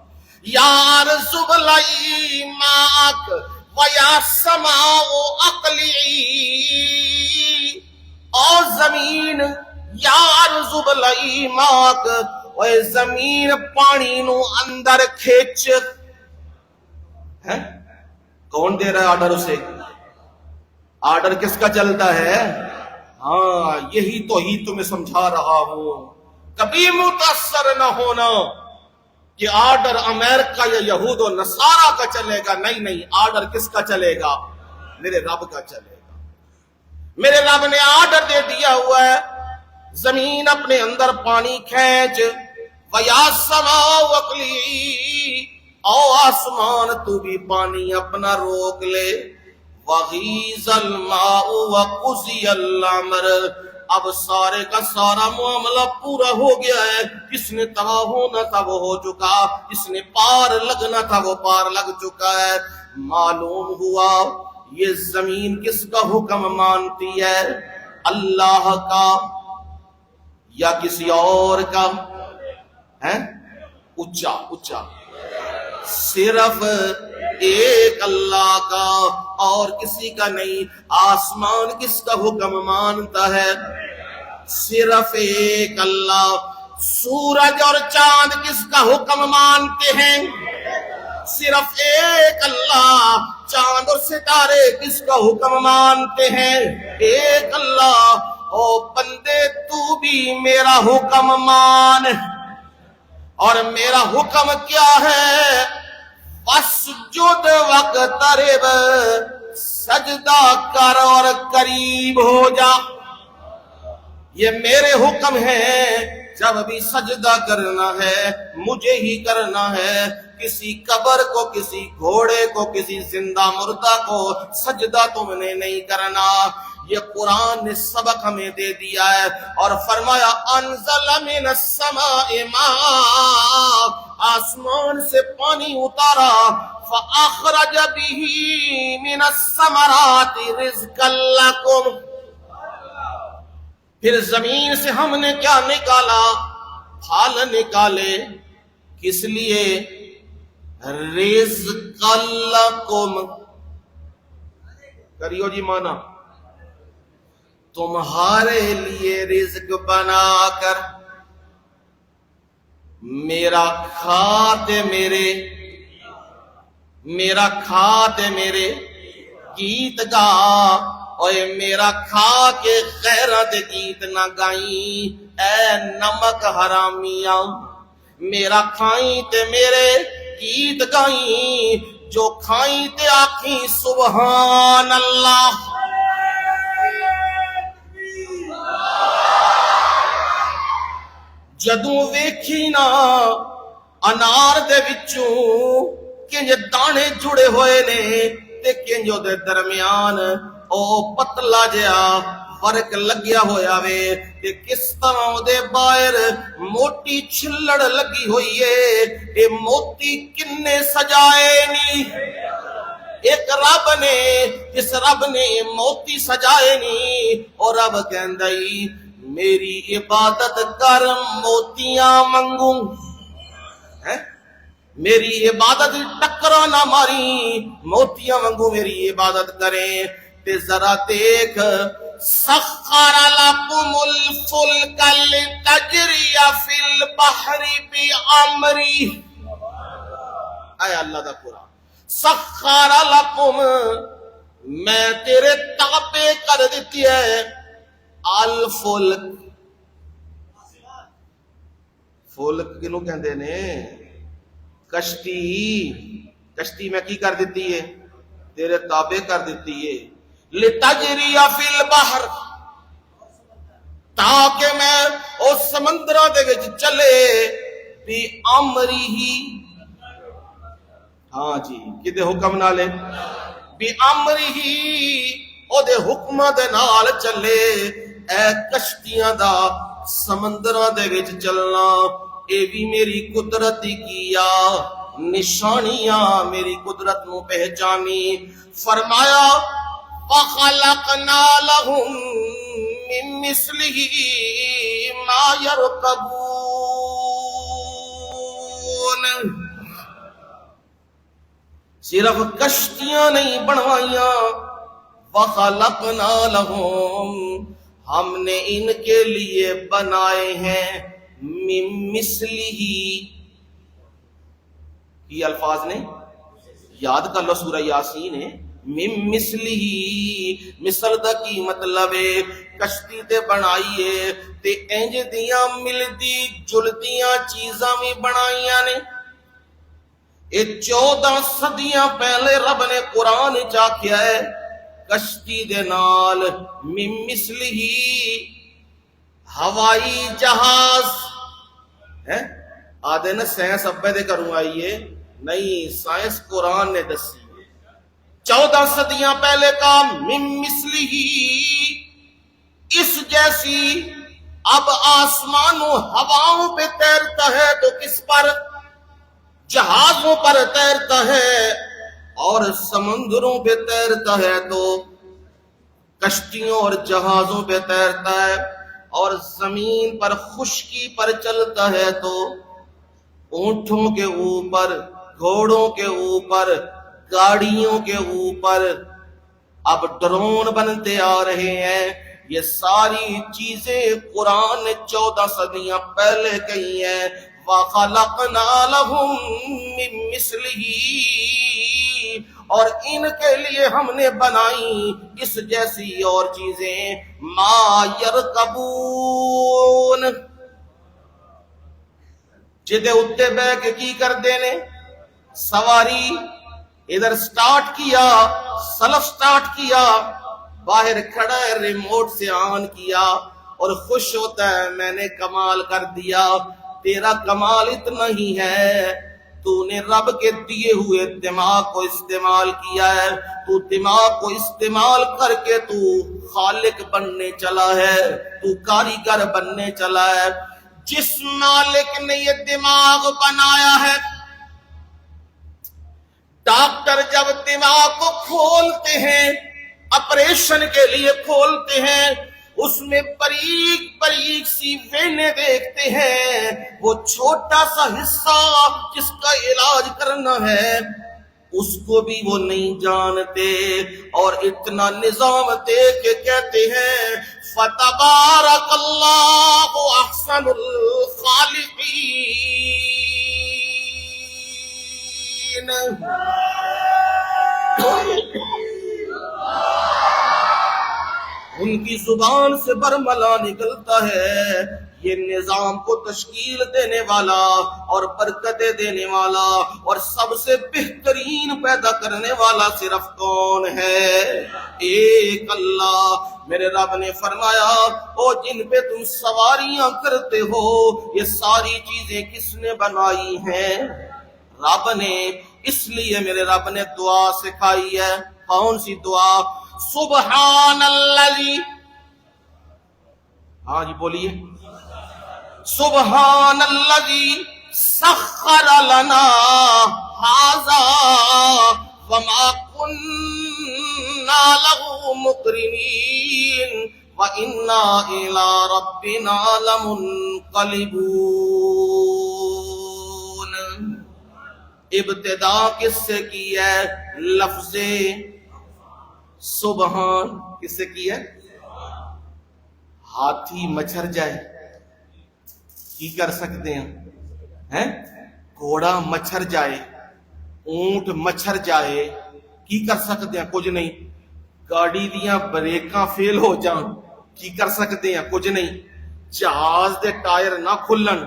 یا ارض ابلعی ماءک ویا سماء اقلعی اور زمین یا ارض ابلعی ماءک اے زمین پانی نو اندر کھچ ہے کون دے رہا ہے آرڈر اسے آرڈر کس کا چلتا ہے ہاں یہی تو ہی تمہیں سمجھا رہا ہوں کبھی متاثر نہ ہونا کہ آرڈر امریکہ یا یہود و نصارہ کا چلے گا نہیں آرڈر کس کا چلے گا میرے رب کا چلے گا میرے رب نے آرڈر دے دیا ہوا ہے زمین اپنے اندر پانی کھینچ، وَيَا سَمَاءُ اقْلِعِي، او آسمان تو بھی پانی اپنا روک لے، وَغِيضَ الْمَاءُ وَقُضِيَ الْأَمْرُ، اب سارے کا سارا معاملہ پورا ہو گیا ہے، جس نے تباہ ہونا تھا وہ ہو چکا، جس نے پار لگنا تھا وہ پار لگ چکا ہے۔ معلوم ہوا یہ زمین کس کا حکم مانتی ہے، اللہ کا یا کسی اور کا ہے؟ اچھا اچھا، صرف ایک اللہ کا اور کسی کا نہیں۔ آسمان کس کا حکم مانتا ہے؟ صرف ایک اللہ۔ سورج اور چاند کس کا حکم مانتے ہیں؟ صرف ایک اللہ۔ چاند اور ستارے کس کا حکم مانتے ہیں؟ ایک اللہ۔ او بندے تو بھی میرا حکم مان، اور میرا حکم کیا ہے؟ فَاسْجُدْ وَاقْتَرِب، سجدہ کر اور قریب ہو جا۔ یہ میرے حکم ہے، جب بھی سجدہ کرنا ہے مجھے ہی کرنا ہے، کسی قبر کو، کسی گھوڑے کو، کسی زندہ مردہ کو سجدہ تم نے نہیں کرنا۔ یہ قرآن نے سبق ہمیں دے دیا ہے، اور فرمایا انزل من السماء ماء، آسمان سے پانی اتارا، فاخرج به من الثمرات رزقا لکم، پھر زمین سے ہم نے کیا نکالا؟ پھل نکالے، کس لیے؟ رزقا لکم، کریو جی مانا، تمہارے لیے رزق بنا کر، میرا کھاتے میرے، میرا کھاتے میرے گیت گا، اور میرا کھا کے غیرت گیت نہ گائیں، اے نمک حرامیاں، میرا کھائیں تے میرے گیت گائیں، جو کھائیں تے آکھیں سبحان اللہ۔ جدوں ویکھی نا انار دے وچوں کنج دانے جڑے ہوئے نے، تے کنجو دے درمیان او پتلا جیا فرق لگیا ہویا وے، تے کس طرح دے باہر موٹی چھلڑ لگی ہوئی ہے، اے موتی کنے سجائے نی؟ ایک رب نے، جس رب نے موتی سجائے نی، اور رب کہندائی میری عبادت کر موتیاں منگوں، میری عبادت ٹکرا نہ ماری، موتیاں منگوں میری عبادت کریں۔ تے ذرا دیکھ، سخر لکم الفلک لتجری فی البحر بامری، اے اللہ دا قرآن، سخر لکم، میں تیرے تابع کر دیتی ہے، الفلک، فلک کنوں کہندے نے؟ کشتی، کشتی میں کی کر دیتی ہے؟ تیرے تابع کر دیتی ہے، لتجری فی البحر، تاکہ میں اس سمندرہ دے وچ چلے، بھی امری ہی، ہاں جی کدے حکم نالے، بھی امری ہی، او دے حکمہ دے نال چلے۔ اے کشتیاں دا سمندرہ دے وچ چلنا، اے بھی میری قدرت کیا نشانیاں، میری قدرت نو پہچانی۔ فرمایا وَخَلَقْنَا لَهُم مِّن مِّثْلِهِ مَا يَرْكَبُونَ، صرف کشتیاں نہیں بنوائیاں، وَخَلَقْنَا لَهُم، ہم نے ان کے لیے بنائے ہیں، مِن مِّثْلِهِ، یہ الفاظ نے یاد کر لو، سورہ یاسین ہے، من مثلہ، مثل دا کی مطلب ہے کشتی تے بنائیے، تے انج دیاں ملدی جلدیاں چیزاں بھی بنائیاں نے۔ یہ 14 صدیاں پہلے رب نے قرآن چا کیا ہے، کشتی دے نال من مثلہی ہوائی جہاز ہے آدھے نا سائنس ابے دے کروں آئیے نہیں سائنس قرآن نے دسی 14 صدیاں پہلے کا من مثلہی اس جیسی اب آسمان و ہواؤں پہ تیرتا ہے تو کس پر جہازوں پر تیرتا ہے اور سمندروں پہ تیرتا ہے تو کشتیوں اور جہازوں پہ تیرتا ہے اور زمین پر خشکی پر چلتا ہے تو اونٹوں کے اوپر گھوڑوں کے اوپر گاڑیوں کے اوپر اب ڈرون بنتے آ رہے ہیں یہ ساری چیزیں قرآن نے 14 صدیاں پہلے کہی ہیں وَخَلَقْنَا لَهُم مِّن مِّثْلِهِ اور ان کے لیے ہم نے بنائی اس جیسی اور چیزیں ما يرکبون جدے اتے بے کے کی کر دینے سواری ادھر سٹارٹ کیا سلف سٹارٹ کیا باہر کھڑا ہے ریموٹ سے آن کیا اور خوش ہوتا ہے میں نے کمال کر دیا تیرا کمال اتنا ہی ہے تو نے رب کے دیے ہوئے دماغ کو استعمال کیا ہے تو دماغ کو استعمال کر کے تو خالق بننے چلا ہے تو کاریگر بننے چلا ہے جس مالک نے یہ دماغ بنایا ہے ڈاکٹر جب دماغ کو کھولتے ہیں آپریشن کے لیے کھولتے ہیں اس میں باریک باریک سی وینے دیکھتے ہیں وہ چھوٹا سا حصہ جس کا علاج کرنا ہے اس کو بھی وہ نہیں جانتے اور اتنا نظام دے کے کہتے ہیں فَتَبَارَكَ اللَّهُ أَحْسَنُ الْخَالِقِينَ ان کی زبان سے برملا نکلتا ہے یہ نظام کو تشکیل دینے والا اور برکتیں دینے والا اور سب سے بہترین پیدا کرنے والا صرف کون ہے ایک اللہ میرے رب نے فرمایا او جن پہ تم سواریاں کرتے ہو یہ ساری چیزیں کس نے بنائی ہیں رب نے اس لیے میرے رب نے دعا سکھائی ہے کون سی دعا سبحان الذی ہاں جی بولیے سبحان الذی سخر لنا ھذا وما كنا له مقرنین وإنا إلى ربنا لمنقلبون ابتدا کس سے کی ہے لفظ سبحان کس سے کی ہے ہاتھی مچھر جائے کی کر سکتے ہیں گھوڑا مچھر جائے اونٹ مچھر جائے کی کر سکتے ہیں کچھ نہیں گاڑی دیاں بریکاں فیل ہو جان کی کر سکتے ہیں کچھ نہیں جہاز دے ٹائر نہ کھلن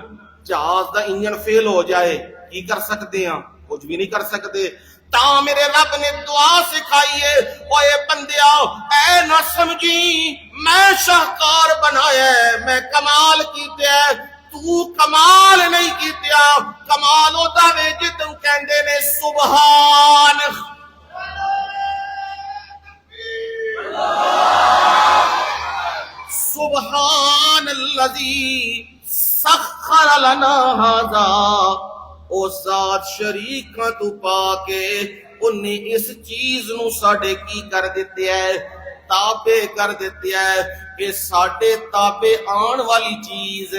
جہاز دا انجن فیل ہو جائے کی کر سکتے ہیں کچھ بھی نہیں کر سکتے تا میرے رب نے دعا سکھائی ہے اوے بندیا اے نہ سمجھی میں شاہکار بنایا ہے میں کمال کیتے ہے تو کمال نہیں کیتے کمال ہوتا ہے جتوں کہندے نے سبحان سبحان الذی سخر لنا ھذا او ذات شریکاں تو پا کے انہیں اس چیز نو ساڈے کی کر دیتے ہے تابع کر دیتے ہے کہ ساڈے تابع آن والی چیز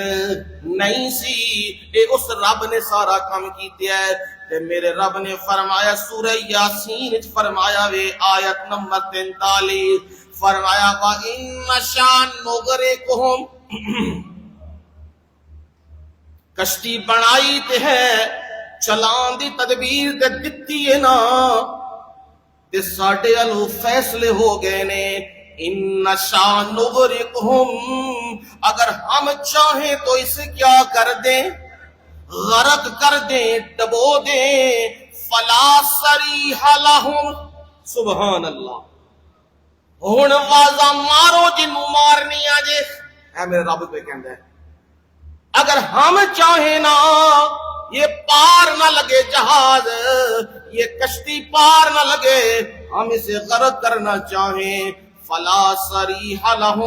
نہیں سی اے اس رب نے سارا کام کیتے ہے تے میرے رب نے فرمایا سورہ یاسین وچ فرمایا وے آیت نمبر 43 فرمایا وَإِنَّ شَأْنَ نُغْرِقْهُمْ کشتی بنائی تے ہے چلان دی تدبیر تے دتی ہے نا تے ساڈے الو فیصلے ہو گئے نے ان شان نغرقہم اگر ہم چاہیں تو اسے کیا کر دیں غرق کر دیں ڈبو دیں فلا صریح لہم سبحان اللہ ہن واضح مارو جنوں مارنی آ جے، اے میرے رب پہ کہندا ہے اگر ہم چاہیں نا یہ پار نہ لگے جہاز، یہ کشتی پار نہ لگے، ہم اسے غرق کرنا چاہیں، فلا صریح لہم،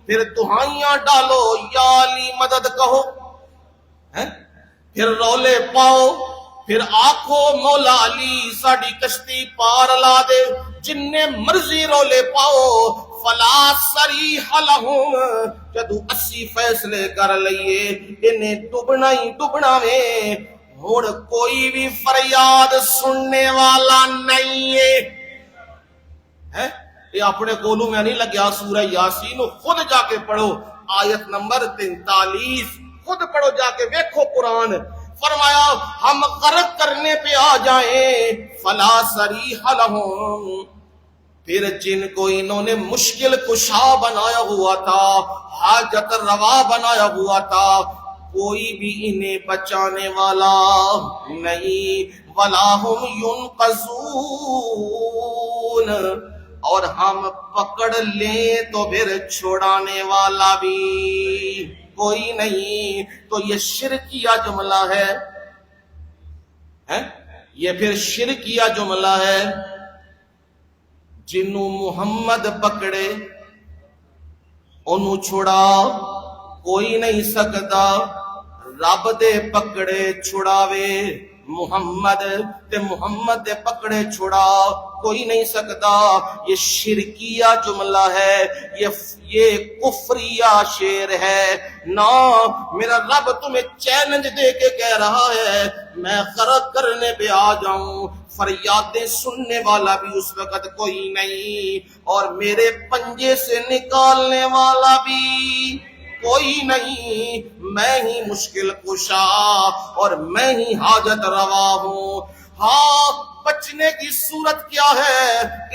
پھر دہائیاں ڈالو، یا علی مدد کہو، پھر رولے پاؤ، پھر آکھو مولا علی ساڑی کشتی پار لا دے، جننے مرضی رولے پاؤ، فلا صریح لہم، جدو 80 فیصلے کر لئیے انہیں ڈبنا ہی ڈبنا میں، ہون کوئی بھی فریاد سننے والا نہیں ہے۔ یہ اپنے گولوں میں نہیں لگیا، سورہ یاسین خود جا کے پڑھو، آیت نمبر 43 خود پڑھو جا کے، ویکھو قرآن۔ فرمایا ہم غرق کرنے پہ آ جائیں، فلا صریح لہم، پھر جن کو انہوں نے مشکل کشا بنایا ہوا تھا، حاجت روا بنایا ہوا تھا، کوئی بھی انہیں بچانے والا نہیں، ولا ہم ينقذون، اور ہم پکڑ لیں تو پھر چھوڑانے والا بھی کوئی نہیں۔ تو یہ شرکیہ جملہ ہے، یہ پھر شرکیہ جملہ ہے، جنوں محمد پکڑے انہوں چھڑا کوئی نہیں سکتا، رب دے پکڑے چھڑاوے محمد، تے محمد دے پکڑے چھڑا کوئی نہیں سکتا۔ یہ شرکیہ جملہ ہے، یہ کفریہ شعر ہے نا۔ میرا رب تمہیں چیلنج دے کے کہہ رہا ہے میں غرق کرنے پہ آ جاؤں، فریادیں سننے والا بھی اس وقت کوئی نہیں، اور میرے پنجے سے نکالنے والا بھی کوئی نہیں، میں ہی مشکل کشا اور میں ہی حاجت روا ہوں۔ ہاں بچنے کی صورت کیا ہے؟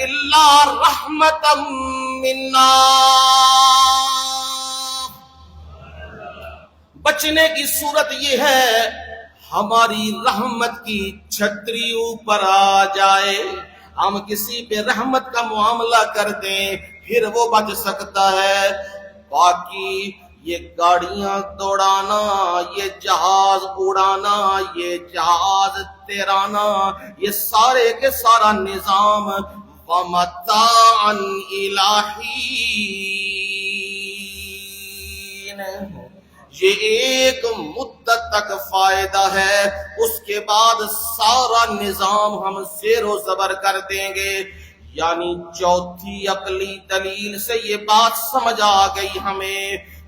الا رحمتا منا، بچنے کی صورت یہ ہے ہماری رحمت کی چھتری اوپر آ جائے، ہم کسی پہ رحمت کا معاملہ کر دیں پھر وہ بچ سکتا ہے۔ باقی یہ گاڑیاں دوڑانا، یہ جہاز اڑانا، یہ جہاز تیرانا، یہ سارے کے سارا نظام وَمَتَاعًا إِلَىٰ حِينٍ، یہ ایک مدت تک فائدہ ہے، اس کے بعد سارا نظام ہم زیر و زبر کر دیں گے۔ یعنی چوتھی عقلی دلیل سے یہ بات سمجھ آ گئی ہمیں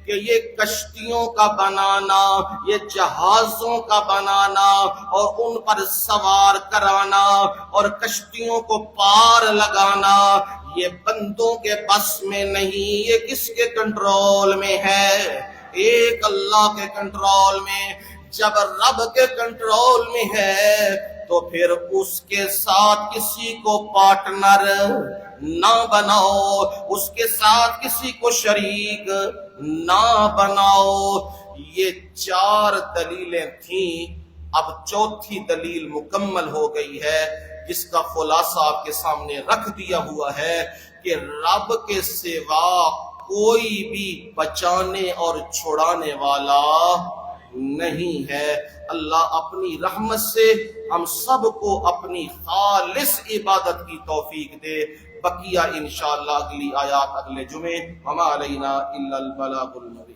کہ یہ کشتیوں کا بنانا، یہ جہازوں کا بنانا اور ان پر سوار کرانا اور کشتیوں کو پار لگانا یہ بندوں کے بس میں نہیں، یہ کس کے کنٹرول میں ہے؟ ایک اللہ کے کنٹرول میں۔ جب رب کے کنٹرول میں ہے تو پھر اس کے ساتھ کسی کو پارٹنر نہ بناؤ، اس کے ساتھ کسی کو شریک نہ بناؤ۔ یہ 4 دلیلیں تھیں، اب چوتھی دلیل مکمل ہو گئی ہے، جس کا خلاصہ آپ کے سامنے رکھ دیا ہوا ہے کہ رب کے سوا کوئی بھی بچانے اور چھڑانے والا نہیں ہے۔ اللہ اپنی رحمت سے ہم سب کو اپنی خالص عبادت کی توفیق دے۔ بقیہ انشاءاللہ اگلی آیات اگلے جمعے۔ وما علینا الا البلاغ المبین۔